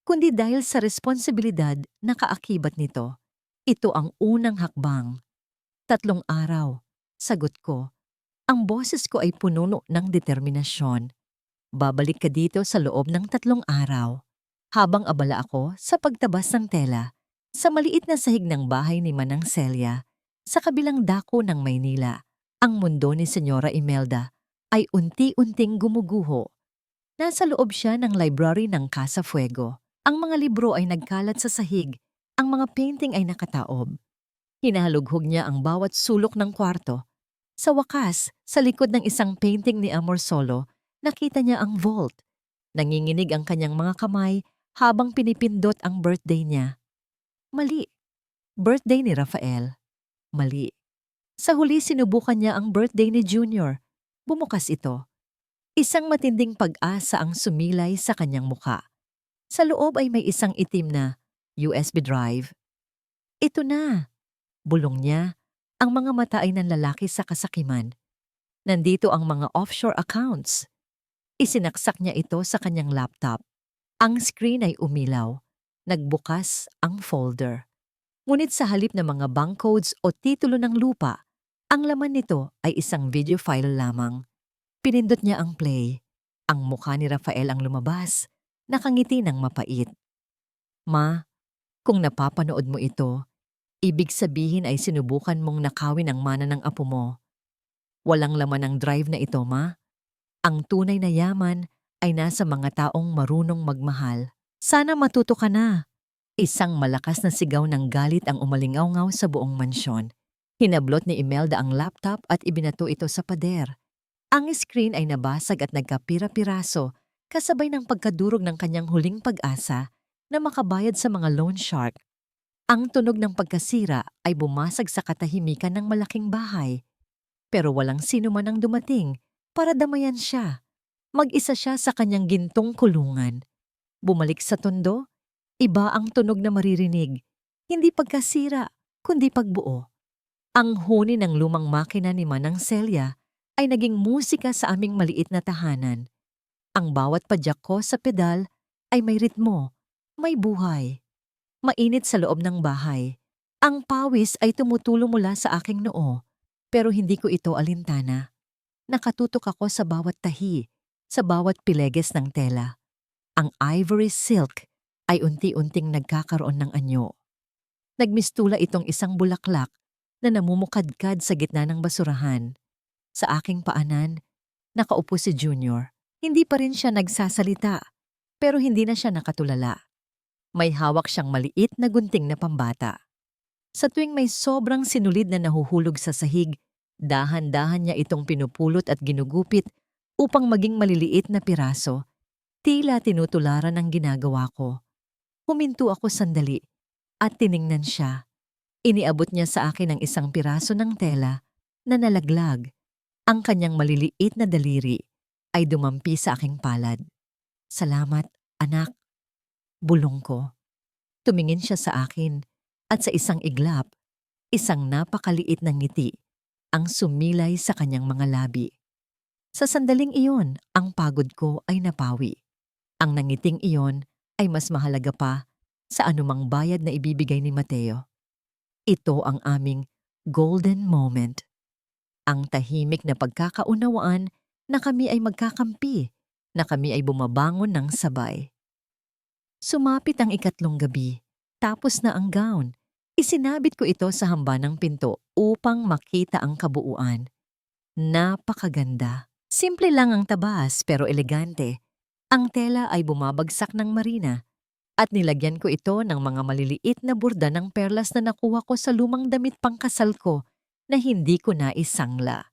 kundi dahil sa responsibilidad na kaakibat nito. Ito ang unang hakbang. 3 araw, sagot ko. Ang boses ko ay pununo ng determinasyon. Babalik ka dito sa loob ng 3 araw. Habang abala ako sa pagtabas ng tela, sa maliit na sahig ng bahay ni Manang Celia, sa kabilang dako ng Maynila, ang mundo ni Senyora Imelda ay unti-unting gumuguho. Nasa loob siya ng library ng Casa Fuego. Ang mga libro ay nagkalat sa sahig, ang mga painting ay nakataob. Hinahalughog niya ang bawat sulok ng kwarto. Sa wakas, sa likod ng isang painting ni Amor Solo, nakita niya ang vault. Nanginginig ang kanyang mga kamay habang pinipindot ang birthday niya. Mali. Birthday ni Rafael. Mali. Sa huli sinubukan niya ang birthday ni Junior. Bumukas ito. Isang matinding pag-asa ang sumilay sa kanyang muka. Sa loob ay may isang itim na USB drive. Ito na. Bulong niya. Ang mga mata ay nanlalaki sa kasakiman. Nandito ang mga offshore accounts. Isinaksak niya ito sa kanyang laptop. Ang screen ay umilaw. Nagbukas ang folder. Ngunit sa halip ng mga bank codes o titulo ng lupa, ang laman nito ay isang video file lamang. Pinindot niya ang play. Ang mukha ni Rafael ang lumabas. Nakangiti ng mapait. Ma, kung napapanood mo ito, ibig sabihin ay sinubukan mong nakawin ang mana ng apo mo. Walang laman ang drive na ito, ma. Ang tunay na yaman ay nasa mga taong marunong magmahal. Sana matuto ka na. Isang malakas na sigaw ng galit ang umalingaw-ngaw sa buong mansyon. Hinablot ni Imelda ang laptop at ibinato ito sa pader. Ang screen ay nabasag at nagkapira-piraso kasabay ng pagkadurog ng kanyang huling pag-asa na makabayad sa mga loan shark. Ang tunog ng pagkasira ay bumasag sa katahimikan ng malaking bahay. Pero walang sino man ang dumating para damayan siya. Mag-isa siya sa kanyang gintong kulungan. Bumalik sa tondo, iba ang tunog na maririnig. Hindi pagkasira, kundi pagbuo. Ang huni ng lumang makina ni Manang Celia ay naging musika sa aming maliit na tahanan. Ang bawat padyak ko sa pedal ay may ritmo, may buhay. Mainit sa loob ng bahay. Ang pawis ay tumutulo mula sa aking noo, pero hindi ko ito alintana. Nakatutok ako sa bawat tahi, sa bawat pileges ng tela. Ang ivory silk ay unti-unting nagkakaroon ng anyo. Nagmistula itong isang bulaklak na namumukadkad sa gitna ng basurahan. Sa aking paanan, nakaupo si Junior. Hindi pa rin siya nagsasalita, pero hindi na siya nakatulala. May hawak siyang maliit na gunting na pambata. Sa tuwing may sobrang sinulid na nahuhulog sa sahig, Dahan-dahan niya itong pinupulot at ginugupit upang maging maliliit na piraso. Tila tinutularan ang ginagawa ko. Huminto ako sandali at tiningnan siya. Iniabot niya sa akin ang isang piraso ng tela na nalaglag. Ang kanyang maliliit na daliri ay dumampi sa aking palad. "Salamat, anak," bulong ko. Tumingin siya sa akin at sa isang iglap, isang napakaliit na ngiti ang sumilay sa kanyang mga labi. Sa sandaling iyon, ang pagod ko ay napawi. Ang nangiting iyon ay mas mahalaga pa sa anumang bayad na ibibigay ni Mateo. Ito ang aming golden moment. Ang tahimik na pagkakaunawaan na kami ay magkakampi, na kami ay bumabangon ng sabay. Sumapit ang ikatlong gabi, tapos na ang gown. Isinabit ko ito sa hamba ng pinto upang makita ang kabuuan. Napakaganda. Simple lang ang tabas pero elegante. Ang tela ay bumabagsak ng marina at nilagyan ko ito ng mga maliliit na burda ng perlas na nakuha ko sa lumang damit pangkasal ko na hindi ko naisangla.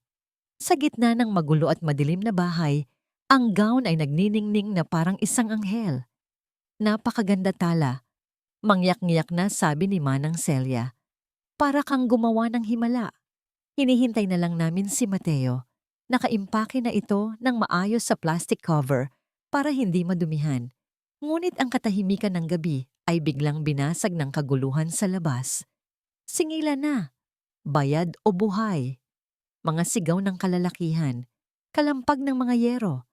Sa gitna ng magulo at madilim na bahay, ang gown ay nagniningning na parang isang anghel. Napakaganda tala. Mangyak-ngiyak na sabi ni Manang Celia. Para kang gumawa ng himala. Hinihintay na lang namin si Mateo. Nakaimpake na ito ng maayos sa plastic cover para hindi madumihan. Ngunit ang katahimikan ng gabi ay biglang binasag ng kaguluhan sa labas. Singila na. Bayad o buhay. Mga sigaw ng kalalakihan. Kalampag ng mga yero.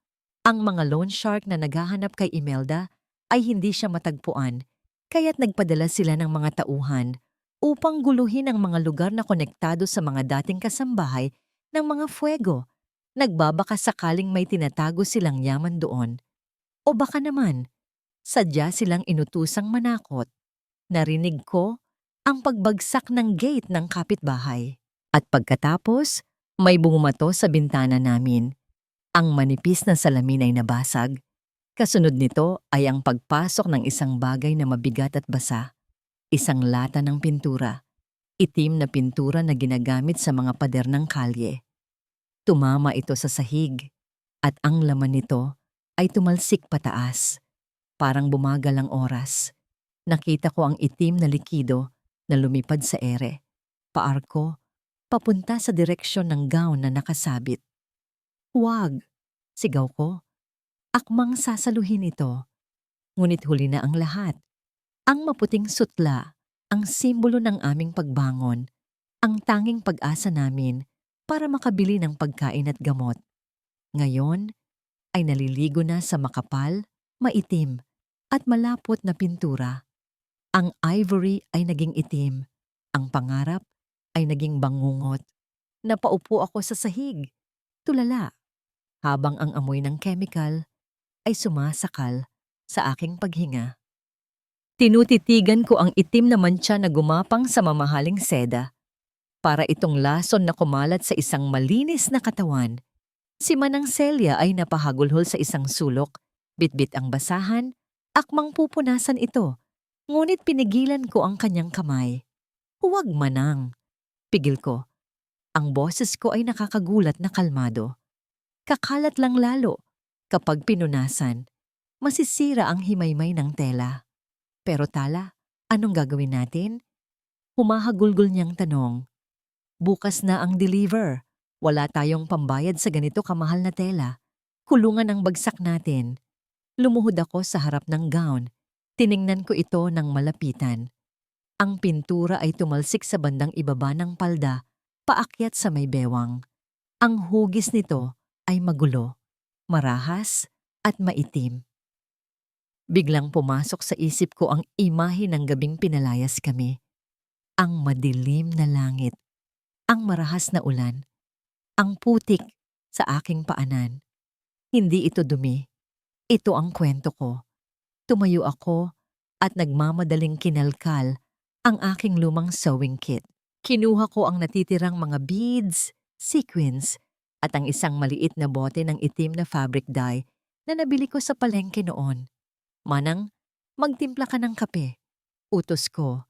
Ang mga loan shark na naghahanap kay Imelda ay hindi siya matagpuan. Kaya't nagpadala sila ng mga tauhan upang guluhin ang mga lugar na konektado sa mga dating kasambahay ng mga fuego. Nagbabaka sakaling may tinatago silang yaman doon. O baka naman, sadya silang inutusang manakot. Narinig ko ang pagbagsak ng gate ng kapitbahay. At pagkatapos, may bumato sa bintana namin. Ang manipis na salamin ay nabasag. Kasunod nito ay ang pagpasok ng isang bagay na mabigat at basa. Isang lata ng pintura. Itim na pintura na ginagamit sa mga pader ng kalye. Tumama ito sa sahig at ang laman nito ay tumalsik pataas. Parang bumagal ang oras. Nakita ko ang itim na likido na lumipad sa ere. Paarko, papunta sa direksyon ng gown na nakasabit. "Huwag!" sigaw ko. Akmang sasaluhin ito. Ngunit huli na ang lahat. Ang maputing sutla, ang simbolo ng aming pagbangon, ang tanging pag-asa namin para makabili ng pagkain at gamot. Ngayon ay naliligo na sa makapal, maitim, at malapot na pintura. Ang ivory ay naging itim. Ang pangarap ay naging bangungot. Napaupo ako sa sahig, tulala, habang ang amoy ng chemical ay sumasakal sa aking paghinga. Tinutitigan ko ang itim na mantsa na gumapang sa mamahaling seda. Para itong lason na kumalat sa isang malinis na katawan. Si Manang Celia ay napahagulhol sa isang sulok, bitbit ang basahan, akmang pupunasan ito. Ngunit pinigilan ko ang kanyang kamay. "Huwag, Manang." Pigil ko. Ang boses ko ay nakakagulat na kalmado. Kakalat lang lalo kapag pinunasan. Masisira ang himaymay ng tela. Pero tala, anong gagawin natin? Humahagulgol niyang tanong. Bukas na ang deliver. Wala tayong pambayad sa ganito kamahal na tela. Kulungan ang bagsak natin. Lumuhod ako sa harap ng gown. Tiningnan ko ito ng malapitan. Ang pintura ay tumalsik sa bandang ibaba ng palda, paakyat sa may bewang. Ang hugis nito ay magulo, marahas at maitim. Biglang pumasok sa isip ko ang imahe ng gabing pinalayas kami. Ang madilim na langit, ang marahas na ulan, ang putik sa aking paanan. Hindi ito dumi. Ito ang kwento ko. Tumayo ako at nagmamadaling kinalkal ang aking lumang sewing kit. Kinuha ko ang natitirang mga beads, sequins, at ang isang maliit na bote ng itim na fabric dye na nabili ko sa palengke noon. "Manang, magtimpla ka ng kape," utos ko,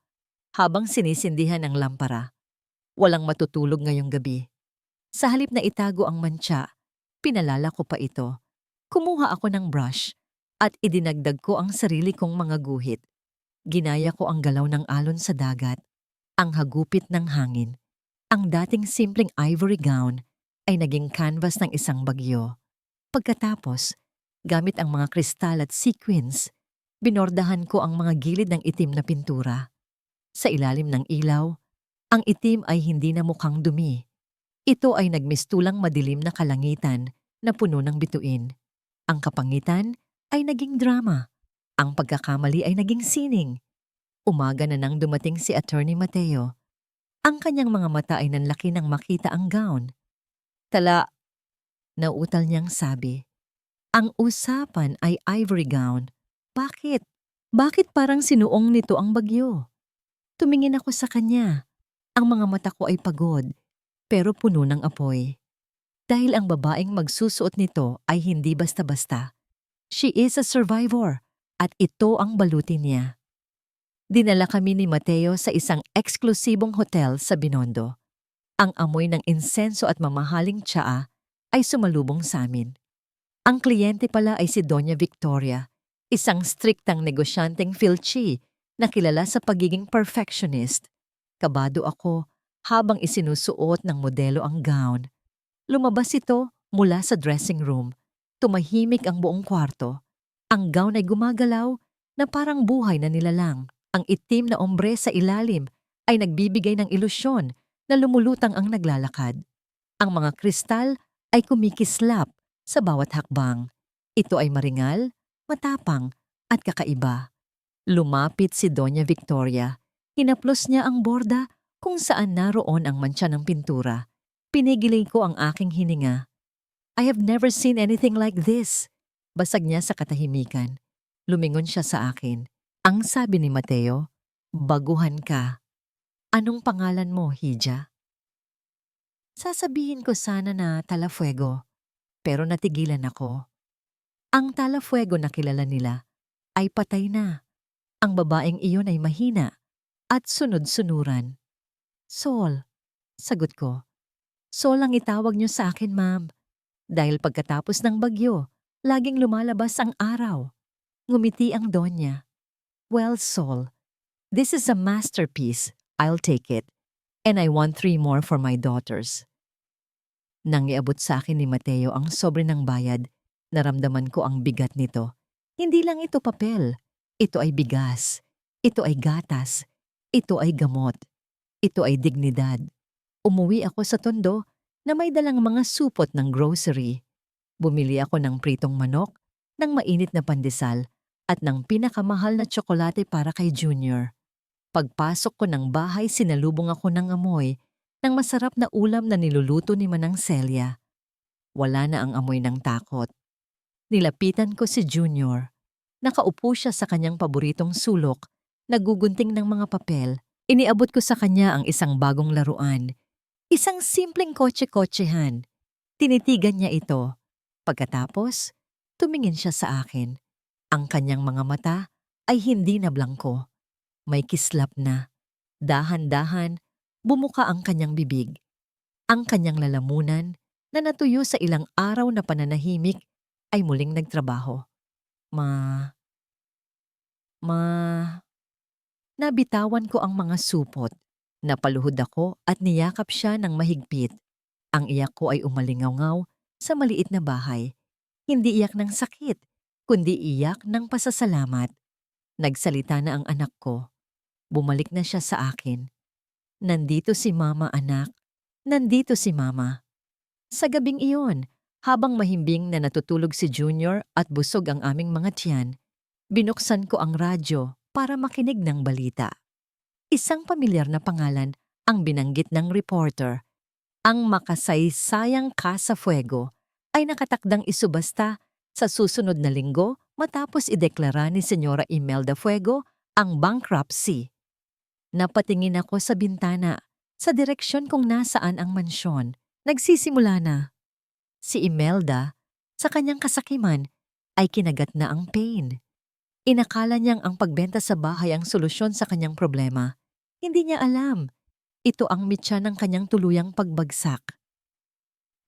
habang sinisindihan ang lampara. Walang matutulog ngayong gabi. Sa halip na itago ang mantsa, pinalala ko pa ito. Kumuha ako ng brush at idinagdag ko ang sarili kong mga guhit. Ginaya ko ang galaw ng alon sa dagat, ang hagupit ng hangin. Ang dating simpleng ivory gown ay naging canvas ng isang bagyo. Pagkatapos, gamit ang mga kristal at sequins, binordahan ko ang mga gilid ng itim na pintura. Sa ilalim ng ilaw, ang itim ay hindi na mukhang dumi. Ito ay nagmistulang madilim na kalangitan na puno ng bituin. Ang kapangitan ay naging drama. Ang pagkakamali ay naging sining. Umaga na nang dumating si Attorney Mateo. Ang kanyang mga mata ay nanlaki nang makita ang gown. Tala, nauutal niyang sabi. Ang usapan ay ivory gown. Bakit? Bakit parang sinuong nito ang bagyo? Tumingin ako sa kanya. Ang mga mata ko ay pagod, pero puno ng apoy. Dahil ang babaeng magsusuot nito ay hindi basta-basta. She is a survivor at ito ang balutin niya. Dinala kami ni Mateo sa isang eksklusibong hotel sa Binondo. Ang amoy ng insenso at mamahaling tsaa ay sumalubong sa amin. Ang kliyente pala ay si Doña Victoria, isang striktang negosyanteng filchi na kilala sa pagiging perfectionist. Kabado ako habang isinusuot ng modelo ang gown. Lumabas ito mula sa dressing room. Tumahimik ang buong kwarto. Ang gown ay gumagalaw na parang buhay na nilalang. Ang itim na ombre sa ilalim ay nagbibigay ng ilusyon na lumulutang ang naglalakad. Ang mga kristal ay kumikislap sa bawat hakbang. Ito ay maringal, matapang at kakaiba. Lumapit si Doña Victoria. Hinaplos niya ang borda kung saan naroon ang mantsa ng pintura. Pinigilin ko ang aking hininga. I have never seen anything like this. Basag niya sa katahimikan. Lumingon siya sa akin. Ang sabi ni Mateo, baguhan ka. Anong pangalan mo, Hija? Sasabihin ko sana na Talafuego, pero natigilan ako. Ang Talafuego na kilala nila ay patay na. Ang babaeng iyon ay mahina at sunod-sunuran. Sol, sagot ko. Sol ang itawag niyo sa akin, ma'am. Dahil pagkatapos ng bagyo, laging lumalabas ang araw. Ngumiti ang donya. Well, Sol, this is a masterpiece. I'll take it. And I want 3 more for my daughters. Nang iabot sa akin ni Mateo ang sobre ng bayad, naramdaman ko ang bigat nito. Hindi lang ito papel. Ito ay bigas. Ito ay gatas. Ito ay gamot. Ito ay dignidad. Umuwi ako sa tondo na may dalang mga supot ng grocery. Bumili ako ng pritong manok, ng mainit na pandesal, at ng pinakamahal na tsokolate para kay Junior. Pagpasok ko ng bahay, sinalubong ako ng amoy ng masarap na ulam na niluluto ni Manang Celia. Wala na ang amoy ng takot. Nilapitan ko si Junior. Nakaupo siya sa kanyang paboritong sulok, nagugunting ng mga papel. Iniabot ko sa kanya ang isang bagong laruan. Isang simpleng kotse-kotsehan. Tinitigan niya ito. Pagkatapos, tumingin siya sa akin. Ang kanyang mga mata ay hindi na blangko. May kislap na. Dahan-dahan, bumuka ang kanyang bibig. Ang kanyang lalamunan na natuyo sa ilang araw na pananahimik ay muling nagtrabaho. Ma... Nabitawan ko ang mga supot. Napaluhod ako at niyakap siya ng mahigpit. Ang iyak ko ay umalingaw-ngaw sa maliit na bahay. Hindi iyak ng sakit, kundi iyak ng pasasalamat. Nagsalita na ang anak ko. Bumalik na siya sa akin. Nandito si Mama, anak. Nandito si Mama. Sa gabing iyon, habang mahimbing na natutulog si Junior at busog ang aming mga tiyan, binuksan ko ang radyo para makinig ng balita. Isang pamilyar na pangalan ang binanggit ng reporter. Ang makasaysayang Casa Fuego ay nakatakdang isubasta sa susunod na linggo matapos ideklara ni Senyora Imelda Fuego ang bankruptcy. Napatingin ako sa bintana, sa direksyon kung nasaan ang mansyon. Nagsisimula na. Si Imelda, sa kanyang kasakiman, ay kinagat na ang pain. Inakala niyang ang pagbenta sa bahay ang solusyon sa kanyang problema. Hindi niya alam. Ito ang mitya ng kanyang tuluyang pagbagsak.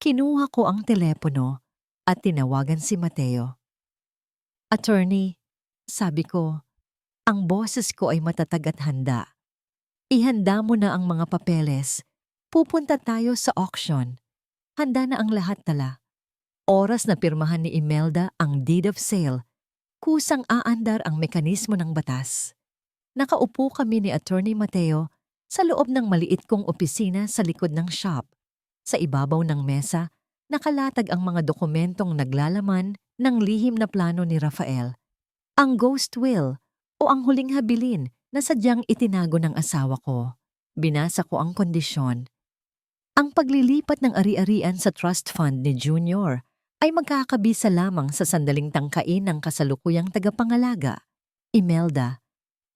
Kinuha ko ang telepono at tinawagan si Mateo. "Attorney," sabi ko, "ang boses ko ay matatag at handa. Ihanda mo na ang mga papeles. Pupunta tayo sa auction. Handa na ang lahat tala. Oras na pirmahan ni Imelda ang deed of sale. Kusang aandar ang mekanismo ng batas." Nakaupo kami ni Attorney Mateo sa loob ng maliit kong opisina sa likod ng shop. Sa ibabaw ng mesa, nakalatag ang mga dokumentong naglalaman ng lihim na plano ni Rafael. Ang ghost will o ang huling habilin na sadyang itinago ng asawa ko. Binasa ko ang kondisyon. Ang paglilipat ng ari-arian sa trust fund ni Junior ay magkakabisa lamang sa sandaling tangkain ng kasalukuyang tagapangalaga, Imelda,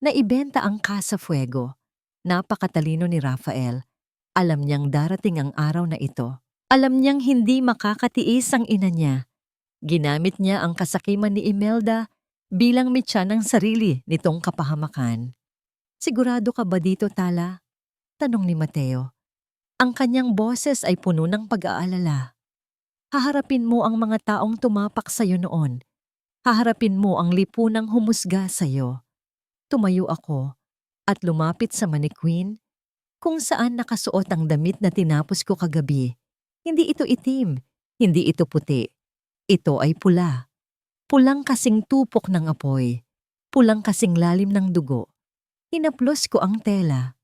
na ibenta ang Casa Fuego. Napakatalino ni Rafael. Alam niyang darating ang araw na ito. Alam niyang hindi makakatiis ang ina niya. Ginamit niya ang kasakiman ni Imelda bilang mitya ng sarili nitong kapahamakan. "Sigurado ka ba dito, Tala?" tanong ni Mateo. Ang kanyang boses ay puno ng pag-aalala. "Haharapin mo ang mga taong tumapak sa iyo noon. Haharapin mo ang lipunang humusga sa iyo." Tumayo ako at lumapit sa mannequin kung saan nakasuot ang damit na tinapos ko kagabi. Hindi ito itim, hindi ito puti. Ito ay pula. Pulang kasing tupok ng apoy. Pulang kasing lalim ng dugo. Hinaplos ko ang tela.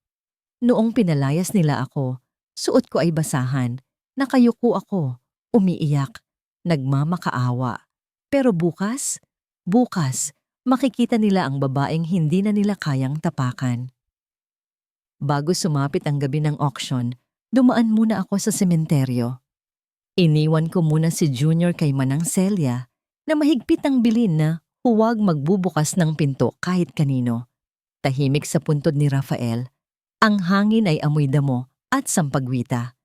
Noong pinalayas nila ako, suot ko ay basahan. Nakayuko ako, umiiyak, nagmamakaawa. Pero bukas, makikita nila ang babaeng hindi na nila kayang tapakan. Bago sumapit ang gabi ng auction, dumaan muna ako sa sementeryo. Iniwan ko muna si Junior kay Manang Celia na mahigpit ang bilin na huwag magbubukas ng pinto kahit kanino. Tahimik sa puntod ni Rafael. Ang hangin ay amoy damo at sampagwita.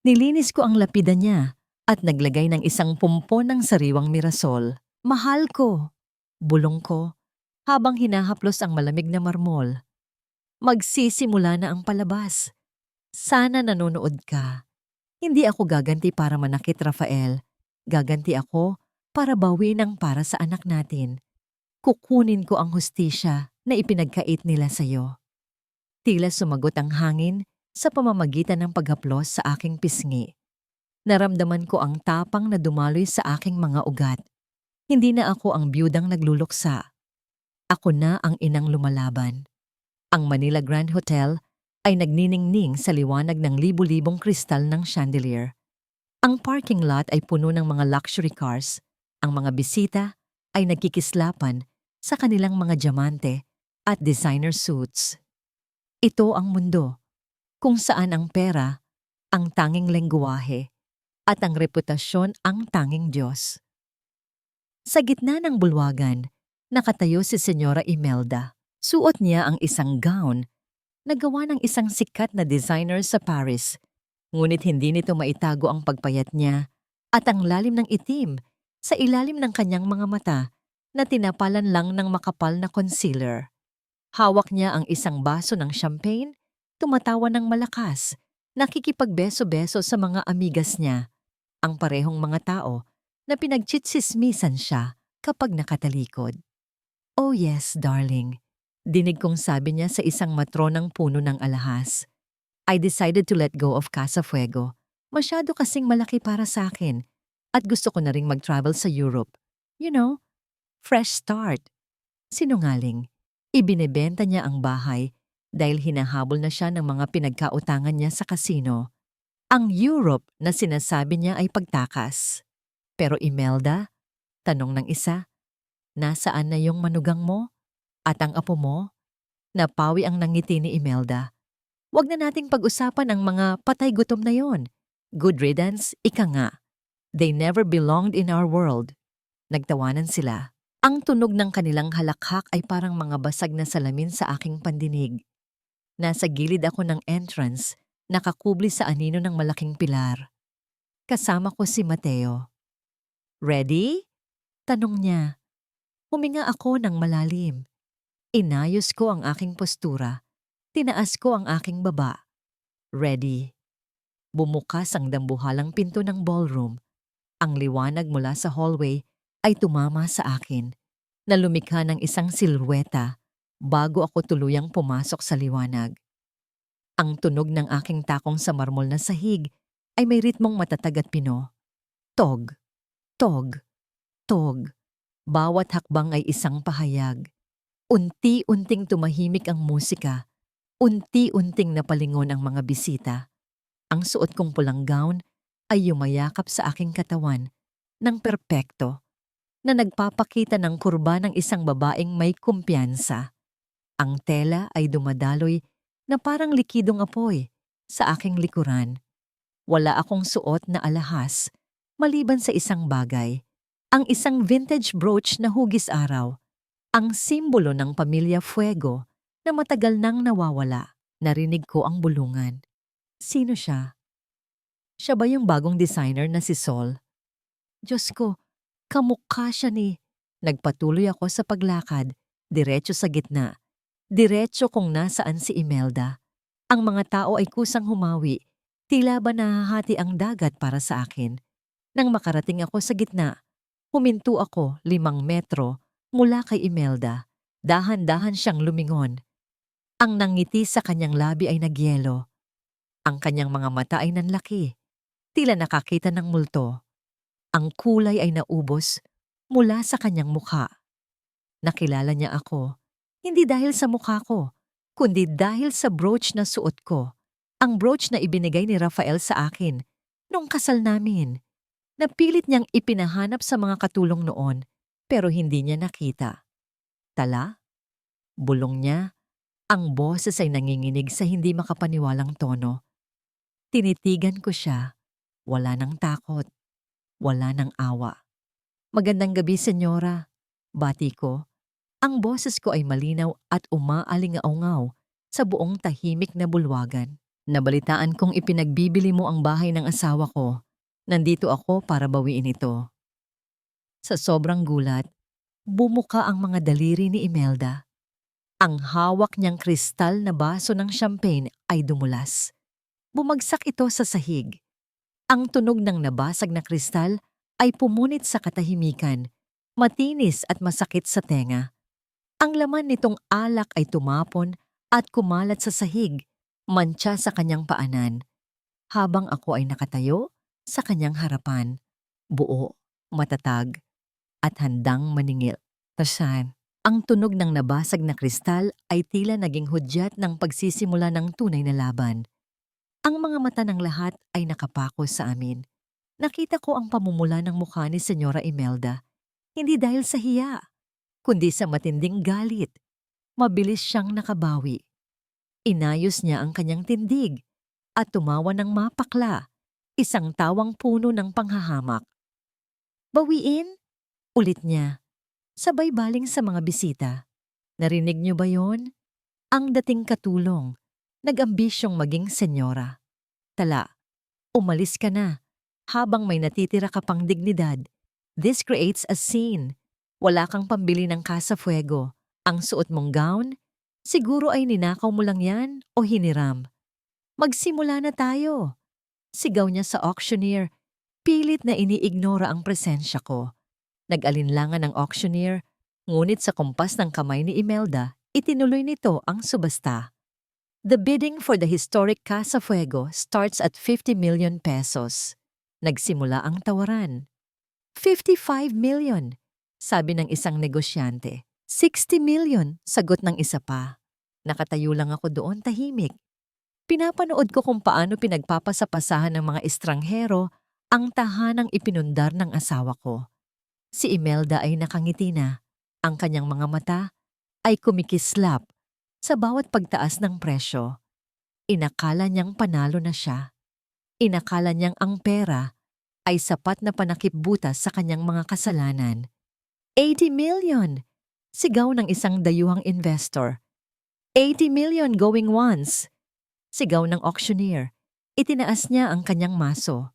Nilinis ko ang lapida niya at naglagay ng isang pumpo ng sariwang mirasol. "Mahal ko," bulong ko, habang hinahaplos ang malamig na marmol. "Magsisimula na ang palabas. Sana nanonood ka. Hindi ako gaganti para manakit, Rafael. Gaganti ako para bawiin ang para sa anak natin. Kukunin ko ang hustisya na ipinagkait nila sa'yo." Tila sumagot ang hangin sa pamamagitan ng paghaplos sa aking pisngi. Naramdaman ko ang tapang na dumaloy sa aking mga ugat. Hindi na ako ang biyudang nagluluksa. Ako na ang inang lumalaban. Ang Manila Grand Hotel ay nagniningning sa liwanag ng libu-libong kristal ng chandelier. Ang parking lot ay puno ng mga luxury cars. Ang mga bisita ay nagkikislapan sa kanilang mga diamante at designer suits. Ito ang mundo kung saan ang pera ang tanging lengguwahe at ang reputasyon ang tanging Diyos. Sa gitna ng bulwagan, nakatayo si Senyora Imelda. Suot niya ang isang gown na gawa ng isang sikat na designer sa Paris. Ngunit hindi nito maitago ang pagpayat niya at ang lalim ng itim sa ilalim ng kanyang mga mata na tinapalan lang ng makapal na concealer. Hawak niya ang isang baso ng champagne, tumatawa ng malakas, nakikipagbeso-beso sa mga amigas niya, ang parehong mga tao na pinagtsitsismisan siya kapag nakatalikod. "Oh yes, darling," dinig kong sabi niya sa isang matronang puno ng alahas. "I decided to let go of Casa Fuego. Masyado kasing malaki para sa akin at gusto ko na ring mag-travel sa Europe. You know, fresh start." Sinungaling. Ibinebenta niya ang bahay dahil hinahabol na siya ng mga pinagkautangan niya sa kasino. Ang Europe na sinasabi niya ay pagtakas. "Pero Imelda," tanong ng isa, "nasaan na yung manugang mo? At ang apo mo?" Napawi ang nangiti ni Imelda. "Wag na nating pag-usapan ang mga patay gutom na yon. Good riddance, ika nga. They never belonged in our world." Nagtawanan sila. Ang tunog ng kanilang halakhak ay parang mga basag na salamin sa aking pandinig. Nasa gilid ako ng entrance, nakakubli sa anino ng malaking pilar. Kasama ko si Mateo. "Ready?" tanong niya. Huminga ako ng malalim. Inayos ko ang aking postura. Tinaas ko ang aking baba. "Ready." Bumukas ang dambuhalang pinto ng ballroom. Ang liwanag mula sa hallway ay tumama sa akin na lumikha ng isang silhueta bago ako tuluyang pumasok sa liwanag. Ang tunog ng aking takong sa marmol na sahig ay may ritmong matatag at pino. Tog, tog, tog. Bawat hakbang ay isang pahayag. Unti-unting tumahimik ang musika. Unti-unting napalingon ang mga bisita. Ang suot kong pulang gown ay yumayakap sa aking katawan ng perpekto na nagpapakita ng kurba ng isang babaeng may kumpiyansa. Ang tela ay dumadaloy na parang likidong apoy sa aking likuran. Wala akong suot na alahas maliban sa isang bagay, ang isang vintage brooch na hugis araw, ang simbolo ng pamilya Fuego na matagal nang nawawala. Narinig ko ang bulungan. Sino siya? Siya ba yung bagong designer na si Sol? Diyos ko, kamukha siya ni... Nagpatuloy ako sa paglakad, diretso sa gitna. Diretso kung nasaan si Imelda. Ang mga tao ay kusang humawi, tila ba nahahati ang dagat para sa akin. Nang makarating ako sa gitna, huminto ako 5 metro mula kay Imelda. Dahan-dahan siyang lumingon. Ang nangiti sa kanyang labi ay nagyelo. Ang kanyang mga mata ay nanlaki, tila nakakita ng multo. Ang kulay ay naubos mula sa kanyang mukha. Nakilala niya ako, hindi dahil sa mukha ko, kundi dahil sa brooch na suot ko. Ang brooch na ibinigay ni Rafael sa akin nung kasal namin. Napilit niyang ipinahanap sa mga katulong noon, pero hindi niya nakita. Tala? Bulong niya. Ang boses ay nanginginig sa hindi makapaniwalang tono. Tinitigan ko siya. Wala ng takot. Wala ng awa. Magandang gabi, senyora. Bati ko. Ang boses ko ay malinaw at umaalingaungaw sa buong tahimik na bulwagan. Nabalitaan kong ipinagbibili mo ang bahay ng asawa ko. Nandito ako para bawiin ito. Sa sobrang gulat, bumuka ang mga daliri ni Imelda. Ang hawak niyang kristal na baso ng champagne ay dumulas. Bumagsak ito sa sahig. Ang tunog ng nabasag na kristal ay pumunit sa katahimikan, matinis at masakit sa tenga. Ang laman nitong alak ay tumapon at kumalat sa sahig, mantsa sa kanyang paanan. Habang ako ay nakatayo sa kanyang harapan, buo, matatag, at handang maningil. Tasan. Ang tunog ng nabasag na kristal ay tila naging hudyat ng pagsisimula ng tunay na laban. Ang mga mata ng lahat ay nakapako sa amin. Nakita ko ang pamumula ng mukha ni Senyora Imelda, hindi dahil sa hiya, kundi sa matinding galit. Mabilis siyang nakabawi. Inayos niya ang kanyang tindig at tumawa ng mapakla, isang tawang puno ng panghahamak. Bawiin? Ulit niya. Sabay baling sa mga bisita. Narinig niyo ba yon? Ang dating katulong, nag-ambisyong maging senyora. Tala, umalis ka na. Habang may natitira ka pang dignidad, this creates a scene. Wala kang pambili ng Casa Fuego. Ang suot mong gown, siguro ay ninakaw mo lang yan o hiniram. Magsimula na tayo. Sigaw niya sa auctioneer, pilit na iniignora ang presensya ko. Nag-alinlangan ang auctioneer, ngunit sa kumpas ng kamay ni Imelda, itinuloy nito ang subasta. The bidding for the historic Casa Fuego starts at 50 million pesos. Nagsimula ang tawaran. 55 million, sabi ng isang negosyante. 60 million, sagot ng isa pa. Nakatayo lang ako doon tahimik. Pinapanood ko kung paano pinagpapasapasahan ng mga estranghero ang tahanang ipinundar ng asawa ko. Si Imelda ay nakangiti na. Ang kanyang mga mata ay kumikislap sa bawat pagtaas ng presyo. Inakala niyang panalo na siya. Inakala niyang ang pera ay sapat na panakipbutas sa kanyang mga kasalanan. 80 million! Sigaw ng isang dayuhang investor. 80 million going once! Sigaw ng auctioneer. Itinaas niya ang kanyang maso.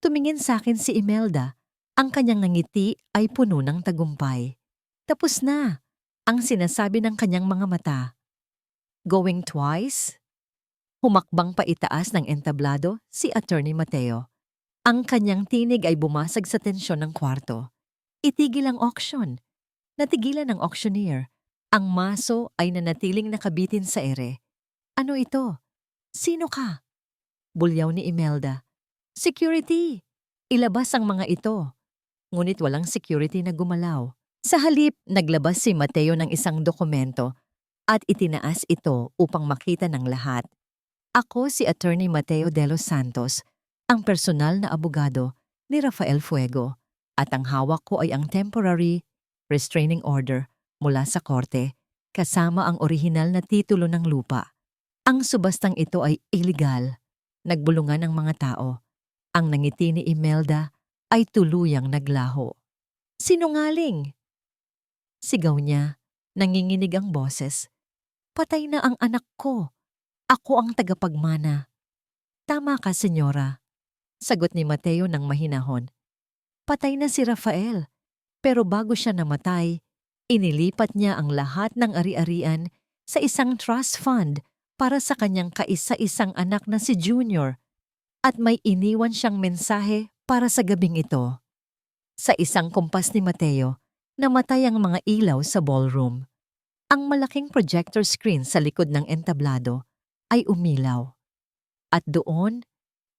Tumingin sa akin si Imelda. Ang kanyang ngiti ay puno ng tagumpay. Tapos na, ang sinasabi ng kanyang mga mata. Going twice? Humakbang pa itaas ng entablado si Attorney Mateo. Ang kanyang tinig ay bumasag sa tensyon ng kwarto. Itigil ang auction. Natigilan ng auctioneer. Ang maso ay nanatiling nakabitin sa ere. Ano ito? Sino ka? Bulyaw ni Imelda. Security! Ilabas ang mga ito. Ngunit walang security na gumalaw. Sa halip, naglabas si Mateo ng isang dokumento at itinaas ito upang makita ng lahat. Ako si Attorney Mateo de los Santos, ang personal na abogado ni Rafael Fuego, at ang hawak ko ay ang temporary restraining order mula sa korte kasama ang orihinal na titulo ng lupa. Ang subastang ito ay illegal. Nagbulungan ang mga tao. Ang nangiti ni Imelda ay tuluyang naglaho. Sinungaling! Sigaw niya, nanginginig ang boses. Patay na ang anak ko. Ako ang tagapagmana. Tama ka, senyora. Sagot ni Mateo ng mahinahon. Patay na si Rafael, pero bago siya namatay, inilipat niya ang lahat ng ari-arian sa isang trust fund para sa kanyang kaisa-isang anak na si Junior, at may iniwan siyang mensahe para sa gabing ito. Sa isang kumpas ni Mateo, namatay ang mga ilaw sa ballroom. Ang malaking projector screen sa likod ng entablado ay umilaw. At doon,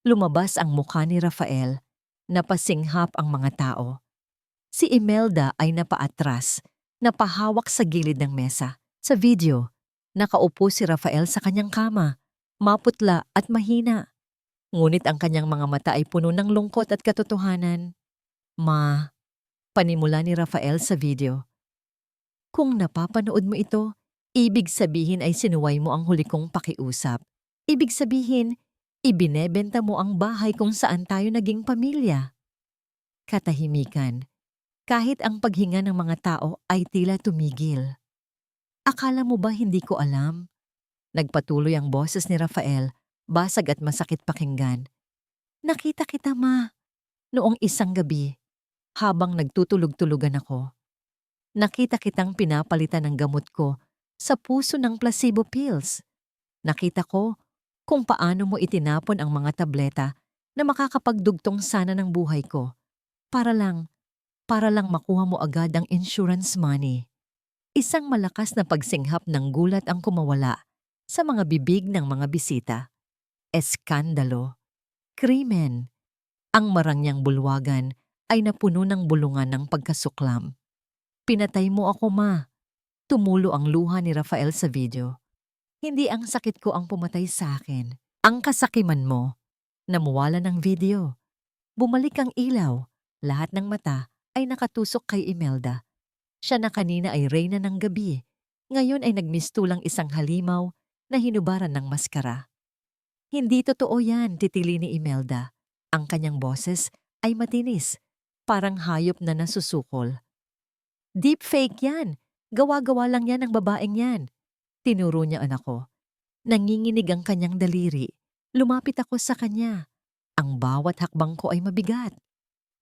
lumabas ang mukha ni Rafael, napasinghap ang mga tao. Si Imelda ay napaatras, napahawak sa gilid ng mesa. Sa video, nakaupo si Rafael sa kanyang kama, maputla at mahina. Ngunit ang kanyang mga mata ay puno ng lungkot at katotohanan. Ma, panimula ni Rafael sa video. Kung napapanood mo ito, ibig sabihin ay sinuway mo ang huli kong pakiusap. Ibig sabihin, ibinebenta mo ang bahay kung saan tayo naging pamilya. Katahimikan. Kahit ang paghinga ng mga tao ay tila tumigil. Akala mo ba hindi ko alam? Nagpatuloy ang boses ni Rafael, basag at masakit pakinggan. Nakita kita, ma, noong isang gabi, habang nagtutulog-tulugan ako. Nakita kitang pinapalitan ng gamot ko sa puso ng placebo pills. Nakita ko kung paano mo itinapon ang mga tableta na makakapagdugtong sana ng buhay ko para lang makuha mo agad ang insurance money. Isang malakas na pagsinghap ng gulat ang kumawala sa mga bibig ng mga bisita. Eskandalo. Krimen. Ang marangyang bulwagan ay napuno ng bulungan ng pagkasuklam. Pinatay mo ako, ma. Tumulo ang luha ni Rafael sa video. Hindi ang sakit ko ang pumatay sa akin. Ang kasakiman mo. Namuwala ng video. Bumalik ang ilaw. Lahat ng mata ay nakatusok kay Imelda. Siya na kanina ay reyna ng gabi. Ngayon ay nagmistulang isang halimaw na hinubaran ng maskara. Hindi totoo yan, titili ni Imelda. Ang kanyang boses ay matinis, parang hayop na nasusukol. Deepfake yan. Gawa-gawa lang yan ng babaeng yan. Tinuro niya anak ko. Nanginginig ang kanyang daliri. Lumapit ako sa kanya. Ang bawat hakbang ko ay mabigat.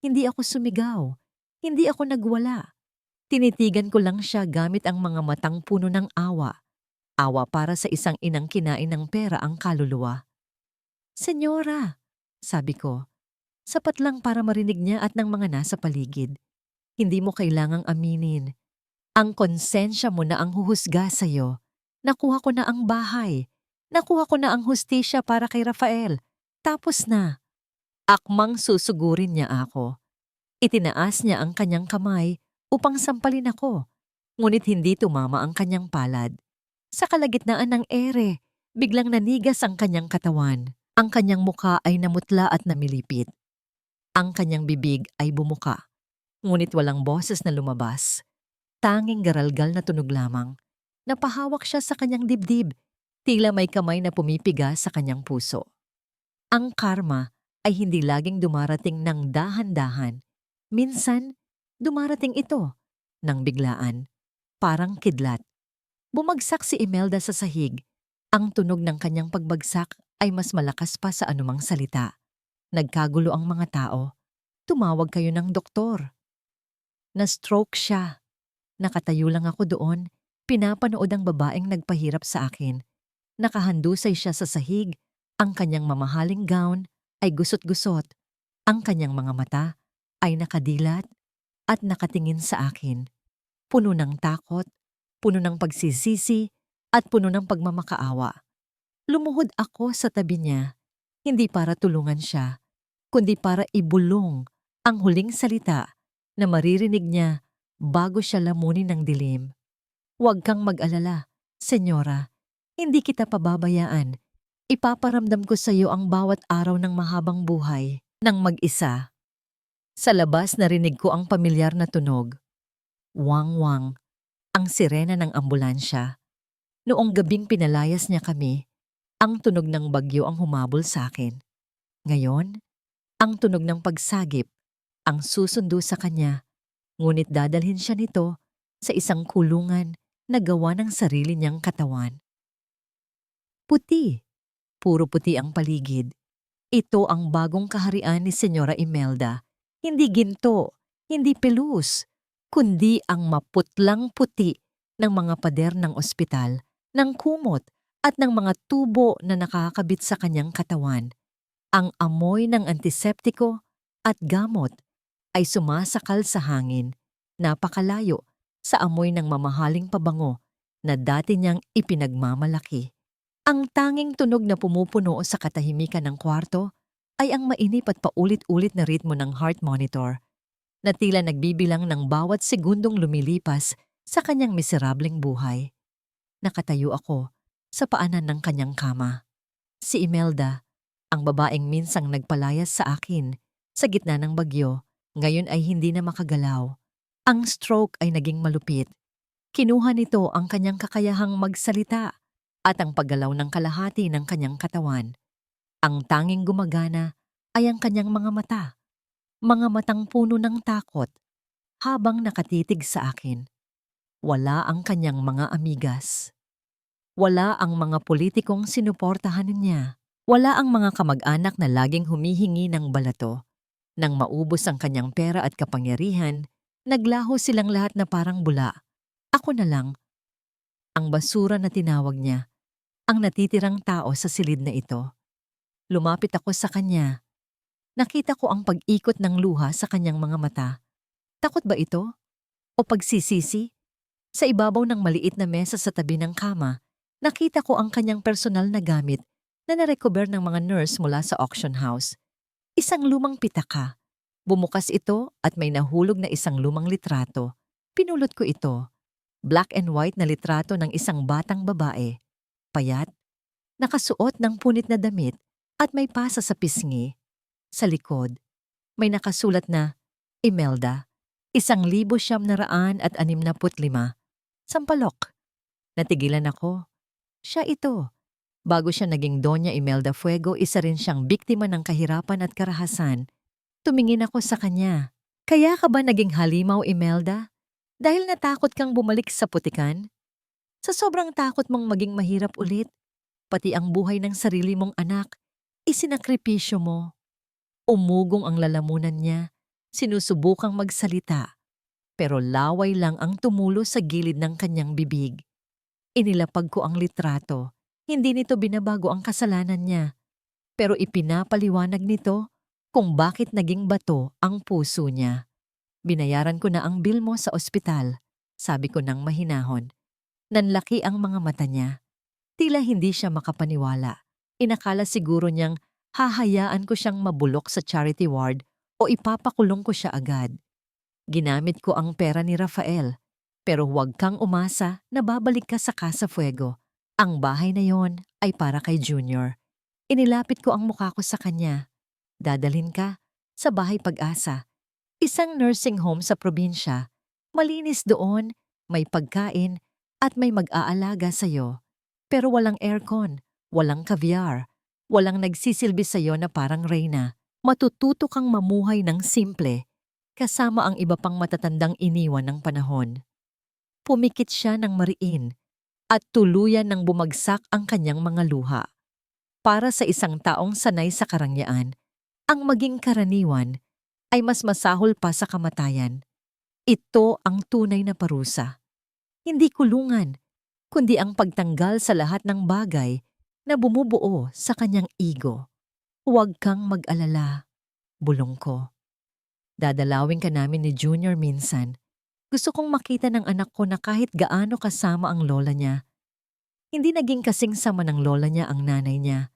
Hindi ako sumigaw. Hindi ako nagwala. Tinitigan ko lang siya gamit ang mga matang puno ng awa. Awa para sa isang inang kinain ng pera ang kaluluwa. Senyora, sabi ko, sapat lang para marinig niya at ng mga nasa paligid. Hindi mo kailangang aminin. Ang konsensya mo na ang huhusga sa'yo. Nakuha ko na ang bahay. Nakuha ko na ang hustisya para kay Rafael. Tapos na. Akmang susugurin niya ako. Itinaas niya ang kanyang kamay upang sampalin ako. Ngunit hindi tumama ang kanyang palad. Sa kalagitnaan ng ere, biglang nanigas ang kanyang katawan. Ang kanyang muka ay namutla at namilipit. Ang kanyang bibig ay bumuka. Ngunit walang boses na lumabas. Tanging garalgal na tunog lamang. Napahawak siya sa kanyang dibdib. Tila may kamay na pumipiga sa kanyang puso. Ang karma ay hindi laging dumarating ng dahan-dahan. Minsan, dumarating ito ng biglaan. Parang kidlat. Bumagsak si Imelda sa sahig. Ang tunog ng kanyang pagbagsak ay mas malakas pa sa anumang salita. Nagkagulo ang mga tao. Tumawag kayo ng doktor. Na-stroke siya. Nakatayo lang ako doon, pinapanood ang babaeng nagpahirap sa akin. Nakahandusay siya sa sahig, ang kanyang mamahaling gown ay gusot-gusot, ang kanyang mga mata ay nakadilat at nakatingin sa akin. Puno ng takot, puno ng pagsisisi, at puno ng pagmamakaawa. Lumuhod ako sa tabi niya, hindi para tulungan siya, kundi para ibulong ang huling salita na maririnig niya bago siya lamunin ng dilim. Huwag kang mag-alala, Senyora. Hindi kita pababayaan. Ipaparamdam ko sa iyo ang bawat araw ng mahabang buhay ng mag-isa. Sa labas narinig ko ang pamilyar na tunog. Wang-wang, ang sirena ng ambulansya. Noong gabing pinalayas niya kami, ang tunog ng bagyo ang humabol sa akin. Ngayon, ang tunog ng pagsagip ang susundo sa kanya, ngunit dadalhin siya nito sa isang kulungan na gawa ng sarili niyang katawan. Puti. Puro puti ang paligid. Ito ang bagong kaharian ni Senyora Imelda. Hindi ginto, hindi pelus, kundi ang maputlang puti ng mga pader ng ospital, ng kumot at ng mga tubo na nakakabit sa kanyang katawan. Ang amoy ng antiseptiko at gamot ay sumasakal sa hangin, napakalayo sa amoy ng mamahaling pabango na dati niyang ipinagmamalaki. Ang tanging tunog na pumupuno sa katahimikan ng kwarto ay ang mainip at paulit-ulit na ritmo ng heart monitor na tila nagbibilang ng bawat segundong lumilipas sa kanyang miserableng buhay. Nakatayo ako sa paanan ng kanyang kama. Si Imelda, ang babaeng minsang nagpalayas sa akin sa gitna ng bagyo, ngayon ay hindi na makagalaw. Ang stroke ay naging malupit. Kinuha nito ang kanyang kakayahang magsalita at ang paggalaw ng kalahati ng kanyang katawan. Ang tanging gumagana ay ang kanyang mga matang puno ng takot habang nakatitig sa akin. Wala ang kanyang mga amigas. Wala ang mga politikong sinuportahan niya. Wala ang mga kamag-anak na laging humihingi ng balato. Nang maubos ang kanyang pera at kapangyarihan, naglaho silang lahat na parang bula. Ako na lang, ang basura na tinawag niya, ang natitirang tao sa silid na ito. Lumapit ako sa kanya. Nakita ko ang pag-ikot ng luha sa kanyang mga mata. Takot ba ito? O pagsisisi? Sa ibabaw ng maliit na mesa sa tabi ng kama, nakita ko ang kanyang personal na gamit na narecover ng mga nurse mula sa auction house. Isang lumang pitaka. Bumukas ito at may nahulog na isang lumang litrato. Pinulot ko ito. Black and white na litrato ng isang batang babae. Payat, nakasuot ng punit na damit at may pasa sa pisngi. Sa likod, may nakasulat na Imelda, 1965. Sampalok. Natigilan ako. Siya ito. Bago siya naging Doña Imelda Fuego, isa rin siyang biktima ng kahirapan at karahasan. Tumingin ako sa kanya. Kaya ka ba naging halimaw, Imelda? Dahil natakot kang bumalik sa putikan? Sa sobrang takot mong maging mahirap ulit, pati ang buhay ng sarili mong anak, isinakripisyo mo. Umugong ang lalamunan niya, sinusubukang magsalita, pero laway lang ang tumulo sa gilid ng kanyang bibig. Inilapag ko ang litrato, hindi nito binabago ang kasalanan niya, pero ipinapaliwanag nito kung bakit naging bato ang puso niya. Binayaran ko na ang bill mo sa ospital, sabi ko nang mahinahon. Nanlaki ang mga mata niya. Tila hindi siya makapaniwala. Inakala siguro niyang hahayaan ko siyang mabulok sa charity ward o ipapakulong ko siya agad. Ginamit ko ang pera ni Rafael, pero huwag kang umasa na babalik ka sa Casa Fuego. Ang bahay na yon ay para kay Junior. Inilapit ko ang mukha ko sa kanya. Dadalhin ka sa Bahay Pag-asa. Isang nursing home sa probinsya. Malinis doon, may pagkain, at may mag-aalaga sa'yo. Pero walang aircon, walang caviar, walang nagsisilbi sa'yo na parang reyna. Matututo kang mamuhay ng simple, kasama ang iba pang matatandang iniwan ng panahon. Pumikit siya ng mariin, at tuluyan ng bumagsak ang kanyang mga luha. Para sa isang taong sanay sa karangyaan, ang maging karaniwan ay mas masahol pa sa kamatayan. Ito ang tunay na parusa. Hindi kulungan, kundi ang pagtanggal sa lahat ng bagay na bumubuo sa kanyang ego. Huwag kang mag-alala, bulong ko. Dadalawin ka namin ni Junior minsan. Gusto kong makita ng anak ko na kahit gaano kasama ang lola niya, hindi naging kasing sama ng lola niya ang nanay niya.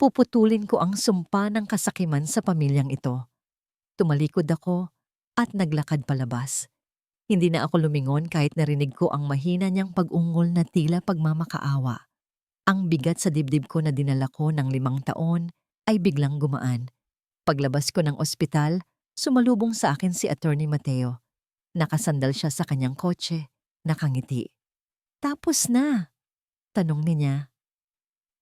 Puputulin ko ang sumpa ng kasakiman sa pamilyang ito. Tumalikod ako at naglakad palabas. Hindi na ako lumingon kahit narinig ko ang mahina niyang pag-ungol na tila pagmamakaawa. Ang bigat sa dibdib ko na dinala ko ng 5 taon ay biglang gumaan. Paglabas ko ng ospital, sumalubong sa akin si Attorney Mateo. Nakasandal siya sa kanyang kotse, nakangiti. "Tapos na?" tanong niya.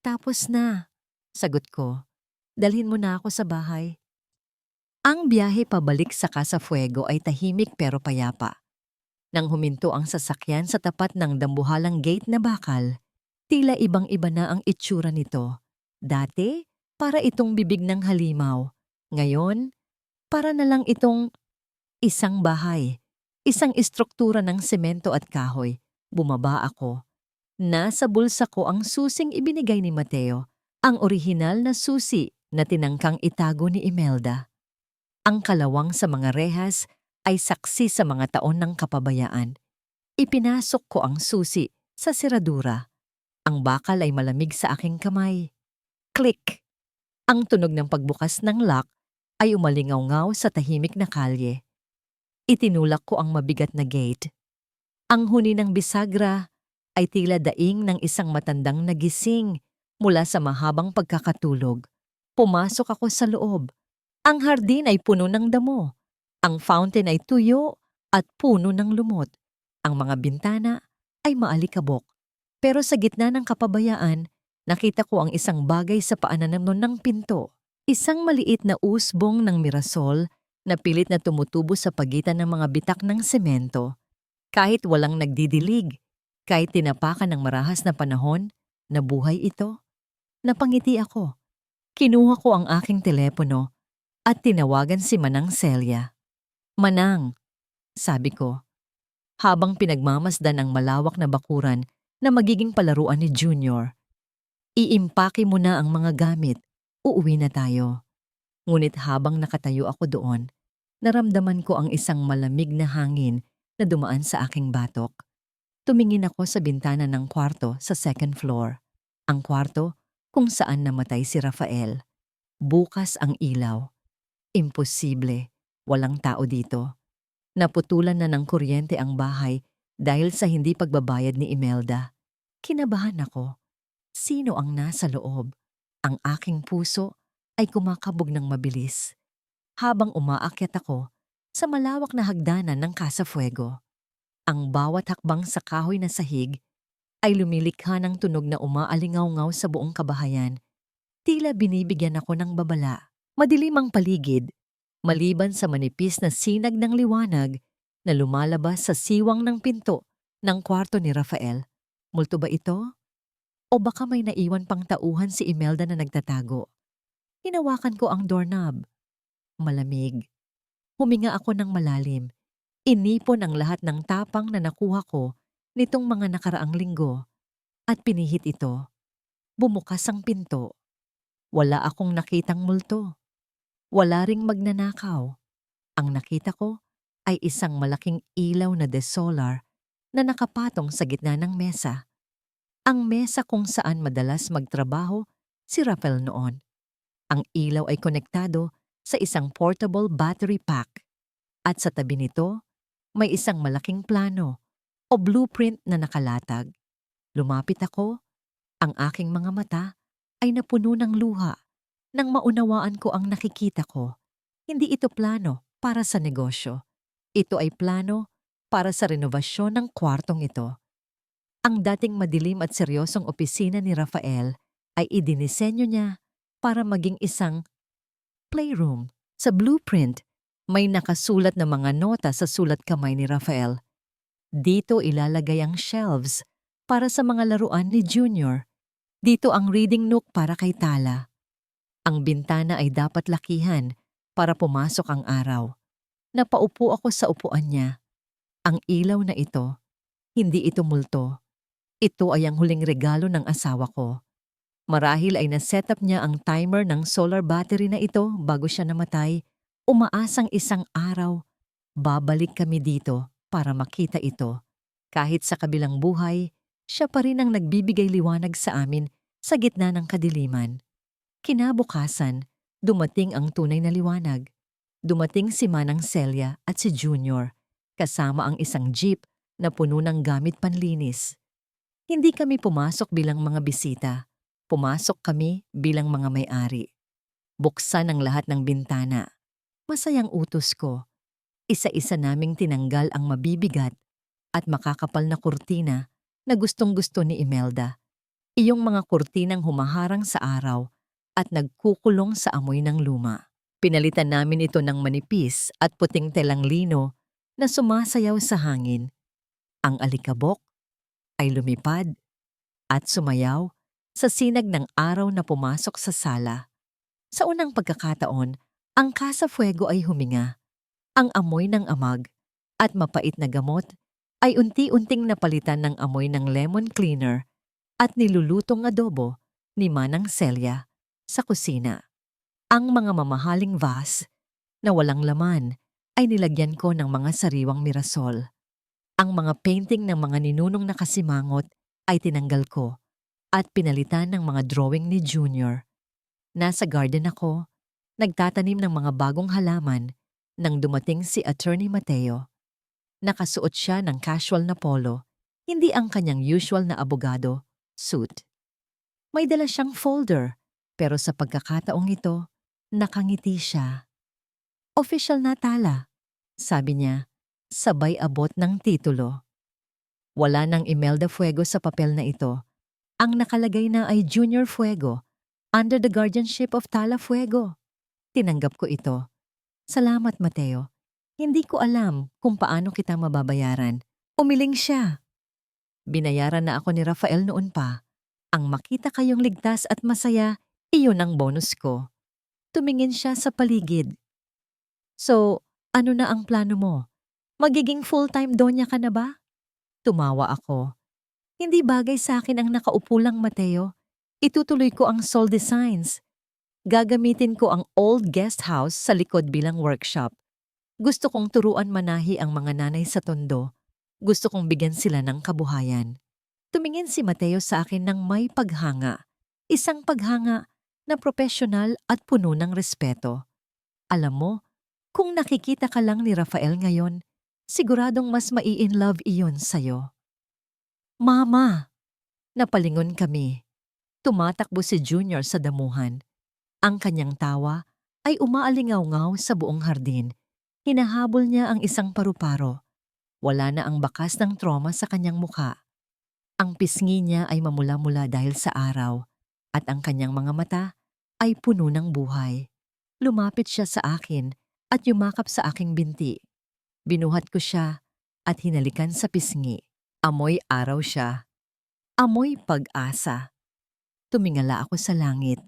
"Tapos na," sagot ko. "Dalhin mo na ako sa bahay." Ang biyahe pabalik sa Casa Fuego ay tahimik pero payapa. Nang huminto ang sasakyan sa tapat ng dambuhalang gate na bakal, tila ibang-iba na ang itsura nito. Dati, para itong bibig ng halimaw. Ngayon, para na lang itong isang bahay, isang istruktura ng semento at kahoy. Bumaba ako. Nasa bulsa ko ang susing ibinigay ni Mateo, ang orihinal na susi na tinangkang itago ni Imelda. Ang kalawang sa mga rehas ay saksi sa mga taon ng kapabayaan. Ipinasok ko ang susi sa siradura. Ang bakal ay malamig sa aking kamay. Click! Ang tunog ng pagbukas ng lock ay umalingaw-ngaw sa tahimik na kalye. Itinulak ko ang mabigat na gate. Ang huni ng bisagra ay tila daing ng isang matandang nagising mula sa mahabang pagkakatulog. Pumasok ako sa loob. Ang hardin ay puno ng damo. Ang fountain ay tuyo at puno ng lumot. Ang mga bintana ay maalikabok. Pero sa gitna ng kapabayaan, nakita ko ang isang bagay sa paanan ng pinto. Isang maliit na usbong ng mirasol na pilit na tumutubo sa pagitan ng mga bitak ng semento. Kahit walang nagdidilig, kahit tinapakan ng marahas na panahon, nabuhay ito. Napangiti ako. Kinuha ko ang aking telepono at tinawagan si Manang Celia. "Manang," sabi ko, habang pinagmamasdan ang malawak na bakuran na magiging palaruan ni Junior. "Iimpake mo na ang mga gamit. Uuwi na tayo." Ngunit habang nakatayo ako doon, naramdaman ko ang isang malamig na hangin na dumaan sa aking batok. Tumingin ako sa bintana ng kwarto sa 2nd floor. Ang kwarto kung saan namatay si Rafael. Bukas ang ilaw. Imposible. Walang tao dito. Naputulan na ng kuryente ang bahay dahil sa hindi pagbabayad ni Imelda. Kinabahan ako. Sino ang nasa loob? Ang aking puso ay kumakabog ng mabilis. Habang umaakyat ako sa malawak na hagdanan ng Casa Fuego. Ang bawat hakbang sa kahoy na sahig ay lumilikha ng tunog na umaalingaw-ngaw sa buong kabahayan. Tila binibigyan ako ng babala. Madilim ang paligid, maliban sa manipis na sinag ng liwanag na lumalabas sa siwang ng pinto ng kwarto ni Rafael. Multo ba ito? O baka may naiwan pang tauhan si Imelda na nagtatago? Hinawakan ko ang doorknob. Malamig. Huminga ako ng malalim. Inipon ang lahat ng tapang na nakuha ko nitong mga nakaraang linggo at pinihit ito. Bumukas ang pinto. Wala akong nakitang multo. Wala ring magnanakaw. Ang nakita ko ay isang malaking ilaw na desolar na nakapatong sa gitna ng mesa. Ang mesa kung saan madalas magtrabaho si Rafael noon. Ang ilaw ay konektado sa isang portable battery pack at sa tabi nito may isang malaking plano o blueprint na nakalatag. Lumapit ako, ang aking mga mata ay napuno ng luha nang maunawaan ko ang nakikita ko. Hindi ito plano para sa negosyo. Ito ay plano para sa renovasyon ng kwartong ito. Ang dating madilim at seryosong opisina ni Rafael ay idinisenyo niya para maging isang playroom. Sa blueprint, may nakasulat na mga nota sa sulat kamay ni Rafael. Dito ilalagay ang shelves para sa mga laruan ni Junior. Dito ang reading nook para kay Tala. Ang bintana ay dapat lakihan para pumasok ang araw. Napaupo ako sa upuan niya. Ang ilaw na ito, hindi ito multo. Ito ay ang huling regalo ng asawa ko. Marahil ay naset up niya ang timer ng solar battery na ito bago siya namatay. Umaasang isang araw, babalik kami dito para makita ito. Kahit sa kabilang buhay, siya pa rin ang nagbibigay liwanag sa amin sa gitna ng kadiliman. Kinabukasan, dumating ang tunay na liwanag. Dumating si Manang Celia at si Junior, kasama ang isang jeep na puno ng gamit panlinis. Hindi kami pumasok bilang mga bisita. Pumasok kami bilang mga may-ari. Buksan ang lahat ng bintana. Masayang utos ko. Isa-isa naming tinanggal ang mabibigat at makakapal na kurtina na gustong-gusto ni Imelda. Iyong mga kurtinang humaharang sa araw at nagkukulong sa amoy ng luma. Pinalitan namin ito ng manipis at puting telang lino na sumasayaw sa hangin. Ang alikabok ay lumipad at sumayaw sa sinag ng araw na pumasok sa sala. Sa unang pagkakataon, ang Casa Fuego ay huminga. Ang amoy ng amag at mapait na gamot ay unti-unting napalitan ng amoy ng lemon cleaner at nilulutong adobo ni Manang Celia sa kusina. Ang mga mamahaling vase na walang laman ay nilagyan ko ng mga sariwang mirasol. Ang mga painting ng mga ninunong nakasimangot ay tinanggal ko at pinalitan ng mga drawing ni Junior. Nasa garden ako, nagtatanim ng mga bagong halaman nang dumating si Attorney Mateo. Nakasuot siya ng casual na polo, hindi ang kanyang usual na abogado suit. May dala siyang folder, pero sa pagkakataong ito, nakangiti siya. Official na tala, sabi niya, sabay abot ng titulo. Wala nang Imelda Fuego sa papel na ito. Ang nakalagay na ay Junior Fuego, under the guardianship of Tala Fuego. Tinanggap ko ito. Salamat, Mateo. Hindi ko alam kung paano kita mababayaran. Umiling siya. Binayaran na ako ni Rafael noon pa. Ang makita kayong ligtas at masaya, iyon ang bonus ko. Tumingin siya sa paligid. So, ano na ang plano mo? Magiging full-time donya ka na ba? Tumawa ako. Hindi bagay sa akin ang nakaupo lang, Mateo. Itutuloy ko ang Sol Designs. Gagamitin ko ang old guest house sa likod bilang workshop. Gusto kong turuan manahi ang mga nanay sa tondo. Gusto kong bigyan sila ng kabuhayan. Tumingin si Mateo sa akin ng may paghanga. Isang paghanga na profesional at puno ng respeto. Alam mo, kung nakikita ka lang ni Rafael ngayon, siguradong mas mai-in-love iyon sa'yo. Mama! Napalingon kami. Tumatakbo si Junior sa damuhan. Ang kanyang tawa ay umaalingaw-ngaw sa buong hardin. Hinahabol niya ang isang paru-paro. Wala na ang bakas ng trauma sa kanyang muka. Ang pisngi niya ay mamula-mula dahil sa araw at ang kanyang mga mata ay puno ng buhay. Lumapit siya sa akin at yumakap sa aking binti. Binuhat ko siya at hinalikan sa pisngi. Amoy araw siya. Amoy pag-asa. Tumingala ako sa langit.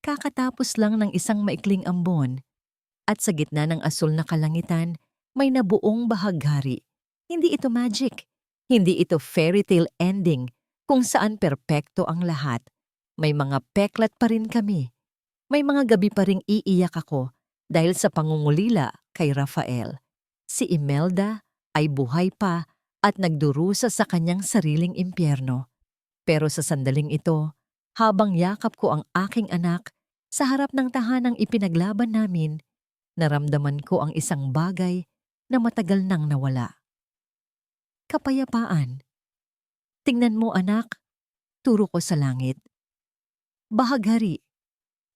Kakatapos lang ng isang maikling ambon at sa gitna ng asul na kalangitan may nabuong bahaghari. Hindi ito magic. Hindi ito fairy tale ending kung saan perpekto ang lahat. May mga peklat pa rin kami. May mga gabi pa ring iiyak ako dahil sa pangungulila kay Rafael. Si Imelda ay buhay pa at nagdurusa sa kanyang sariling impyerno. Pero sa sandaling ito, habang yakap ko ang aking anak sa harap ng tahanang ipinaglaban namin, naramdaman ko ang isang bagay na matagal nang nawala. Kapayapaan. Tingnan mo anak, turo ko sa langit. Bahaghari.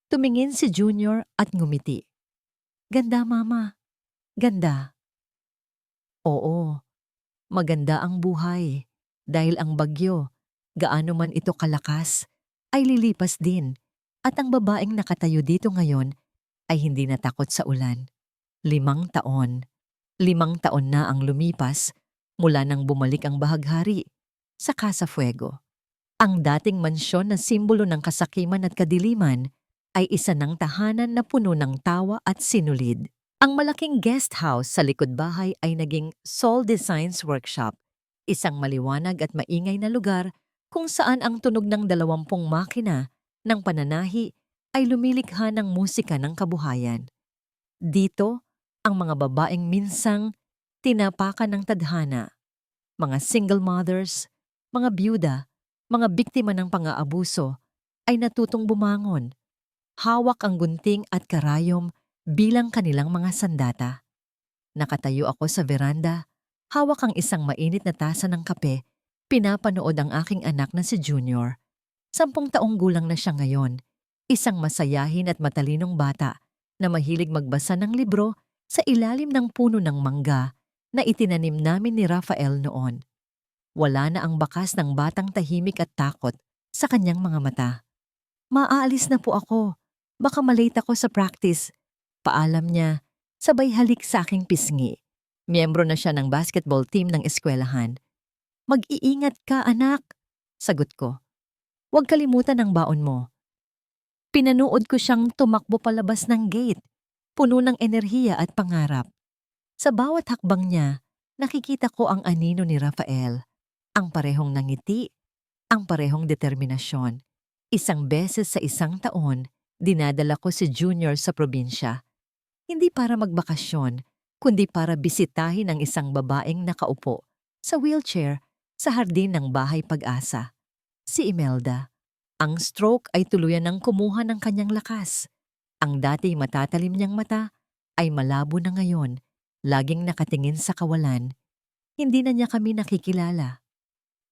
Tumingin si Junior at ngumiti. Ganda mama, ganda. Oo. Maganda ang buhay dahil ang bagyo, gaano man ito kalakas, ay lilipas din at ang babaeng nakatayo dito ngayon ay hindi natakot sa ulan. 5 taon. 5 taon na ang lumipas mula nang bumalik ang bahaghari sa Casa Fuego. Ang dating mansyon na simbolo ng kasakiman at kadiliman ay isa ng tahanan na puno ng tawa at sinulid. Ang malaking guest house sa likod bahay ay naging Sol Designs Workshop, Isang maliwanag at maingay na lugar kung saan ang tunog ng 20 makina ng pananahi ay lumilikha ng musika ng kabuhayan. Dito, ang mga babaeng minsang tinapakan ng tadhana, mga single mothers, mga byuda, mga biktima ng pang-aabuso ay natutong bumangon, hawak ang gunting at karayom bilang kanilang mga sandata. Nakatayo ako sa veranda, hawak ang isang mainit na tasa ng kape, pinapanood ang aking anak na si Junior. 10 taong gulang na siya ngayon, isang masayahin at matalinong bata na mahilig magbasa ng libro sa ilalim ng puno ng mangga na itinanim namin ni Rafael noon. Wala na ang bakas ng batang tahimik at takot sa kanyang mga mata. "Maaalis na po ako. Baka malate ako sa practice." Paalam niya, sabay halik sa aking pisngi. Miyembro na siya ng basketball team ng eskwelahan. "Mag-iingat ka, anak," sagot ko. "Huwag kalimutan ang baon mo." Pinanood ko siyang tumakbo palabas ng gate, puno ng enerhiya at pangarap. Sa bawat hakbang niya, nakikita ko ang anino ni Rafael. Ang parehong nangiti, ang parehong determinasyon. Isang beses sa isang taon, dinadala ko si Junior sa probinsya. Hindi para magbakasyon, kundi para bisitahin ang isang babaeng nakaupo sa wheelchair sa hardin ng Bahay Pag-asa. Si Imelda. Ang stroke ay tuluyan ng kumuha ng kanyang lakas. Ang dati matatalim niyang mata ay malabo na ngayon, laging nakatingin sa kawalan. Hindi na niya kami nakikilala.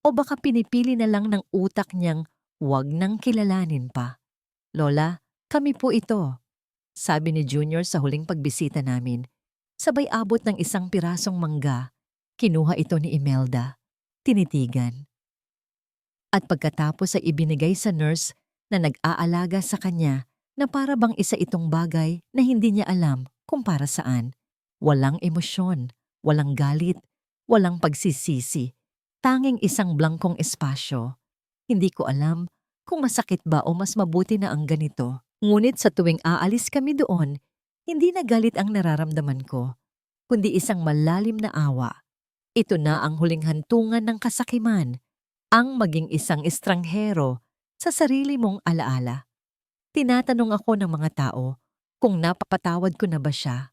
O baka pinipili na lang ng utak niyang wag nang kilalanin pa. "Lola, kami po ito," sabi ni Junior sa huling pagbisita namin. Sabay abot ng isang pirasong mangga. Kinuha ito ni Imelda. Tinitigan. At pagkatapos ay ibinigay sa nurse na nag-aalaga sa kanya na para bang isa itong bagay na hindi niya alam kung para saan. Walang emosyon, walang galit, walang pagsisisi. Tanging isang blankong espasyo. Hindi ko alam kung masakit ba o mas mabuti na ang ganito. Ngunit sa tuwing aalis kami doon, hindi na galit ang nararamdaman ko, kundi isang malalim na awa. Ito na ang huling hantungan ng kasakiman, ang maging isang estranghero sa sarili mong alaala. Tinatanong ako ng mga tao kung napapatawad ko na ba siya.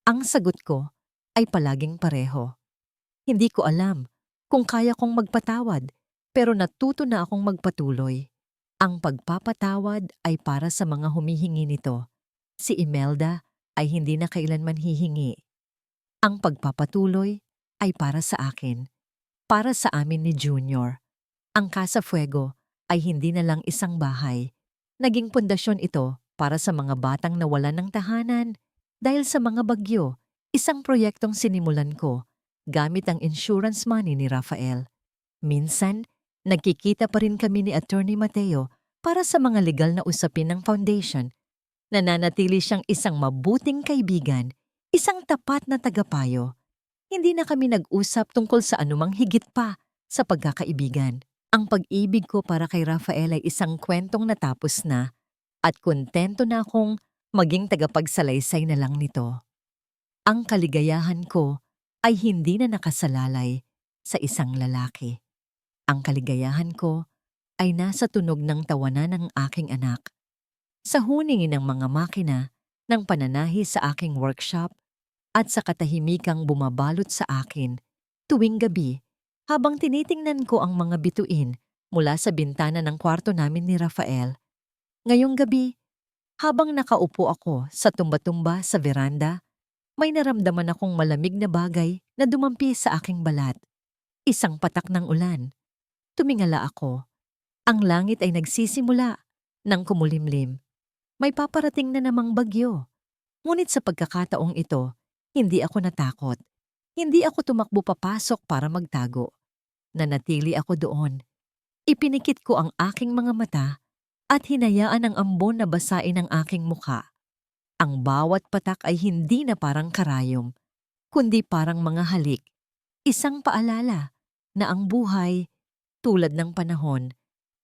Ang sagot ko ay palaging pareho. Hindi ko alam kung kaya kong magpatawad, pero natuto na akong magpatuloy. Ang pagpapatawad ay para sa mga humihingi nito. Si Imelda ay hindi na kailanman hihingi. Ang pagpapatuloy ay para sa akin, para sa amin ni Junior. Ang Casa Fuego ay hindi na lang isang bahay. Naging pundasyon ito para sa mga batang nawalan ng tahanan dahil sa mga bagyo, isang proyektong sinimulan ko gamit ang insurance money ni Rafael. Minsan, nagkikita pa rin kami ni Attorney Mateo para sa mga legal na usapin ng foundation. Nananatili siyang isang mabuting kaibigan, isang tapat na tagapayo. Hindi na kami nag-usap tungkol sa anumang higit pa sa pagkakaibigan. Ang pag-ibig ko para kay Rafael ay isang kwentong natapos na at kontento na akong maging tagapagsalaysay na lang nito. Ang kaligayahan ko ay hindi na nakasalalay sa isang lalaki. Ang kaligayahan ko ay nasa tunog ng tawanan ng aking anak, sa huningin ng mga makina ng pananahi sa aking workshop at sa katahimikang bumabalot sa akin tuwing gabi habang tinitingnan ko ang mga bituin mula sa bintana ng kwarto namin ni Rafael. Ngayong gabi, habang nakaupo ako sa tumba-tumba sa veranda, may naramdaman akong malamig na bagay na dumampi sa aking balat. Isang patak ng ulan. Tumingala ako. Ang langit ay nagsisimula ng kumulimlim. May paparating na namang bagyo. Ngunit sa pagkakataong ito, hindi ako natakot. Hindi ako tumakbo papasok para magtago. Nanatili ako doon. Ipinikit ko ang aking mga mata at hinayaan ang ambon na basain ang aking mukha. Ang bawat patak ay hindi na parang karayom, kundi parang mga halik. Isang paalala na ang buhay, tulad ng panahon,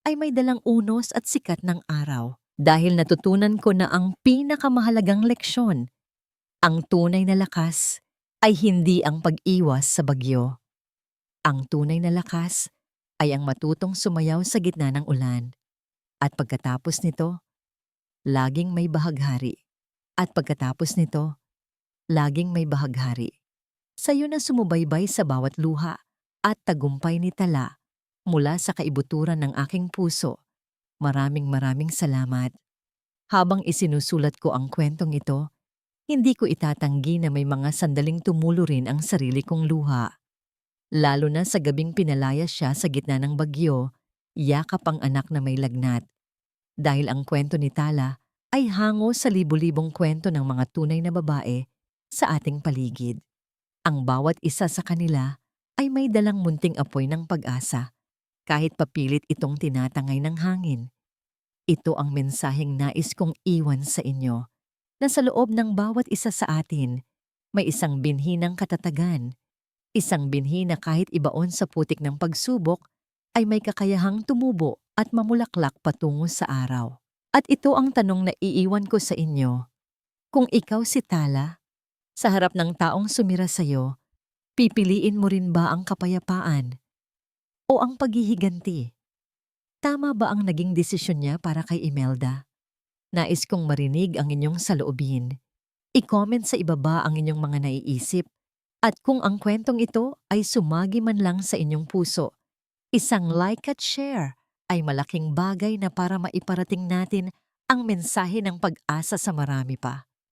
ay may dalang unos at sikat ng araw. Dahil natutunan ko na ang pinakamahalagang leksyon, ang tunay na lakas ay hindi ang pag-iwas sa bagyo, Ang tunay na lakas ay ang matutong sumayaw sa gitna ng ulan. At pagkatapos nito, laging may bahaghari. At pagkatapos nito, laging may bahaghari. Sa'yo na sumubaybay sa bawat luha at tagumpay ni Tala mula sa kaibuturan ng aking puso. Maraming salamat. Habang isinusulat ko ang kwentong ito, hindi ko itatanggi na may mga sandaling tumulo rin ang sarili kong luha. Lalo na sa gabing pinalaya siya sa gitna ng bagyo, yakap ang anak na may lagnat. Dahil ang kwento ni Tala ay hango sa libu-libong kwento ng mga tunay na babae sa ating paligid. Ang bawat isa sa kanila ay may dalang munting apoy ng pag-asa, kahit papilit itong tinatangay ng hangin. Ito ang mensaheng nais kong iwan sa inyo, na sa loob ng bawat isa sa atin, may isang binhi ng katatagan, isang binhi na kahit ibaon sa putik ng pagsubok, ay may kakayahang tumubo at mamulaklak patungo sa araw. At ito ang tanong na iiwan ko sa inyo. Kung ikaw si Tala, sa harap ng taong sumira sa'yo, pipiliin mo rin ba ang kapayapaan o ang paghihiganti? Tama ba ang naging desisyon niya para kay Imelda? Nais kong marinig ang inyong saloobin. I-comment sa ibaba ang inyong mga naiisip. At kung ang kwentong ito ay sumagi man lang sa inyong puso, isang like at share ay malaking bagay na para maiparating natin ang mensahe ng pag-asa sa marami pa.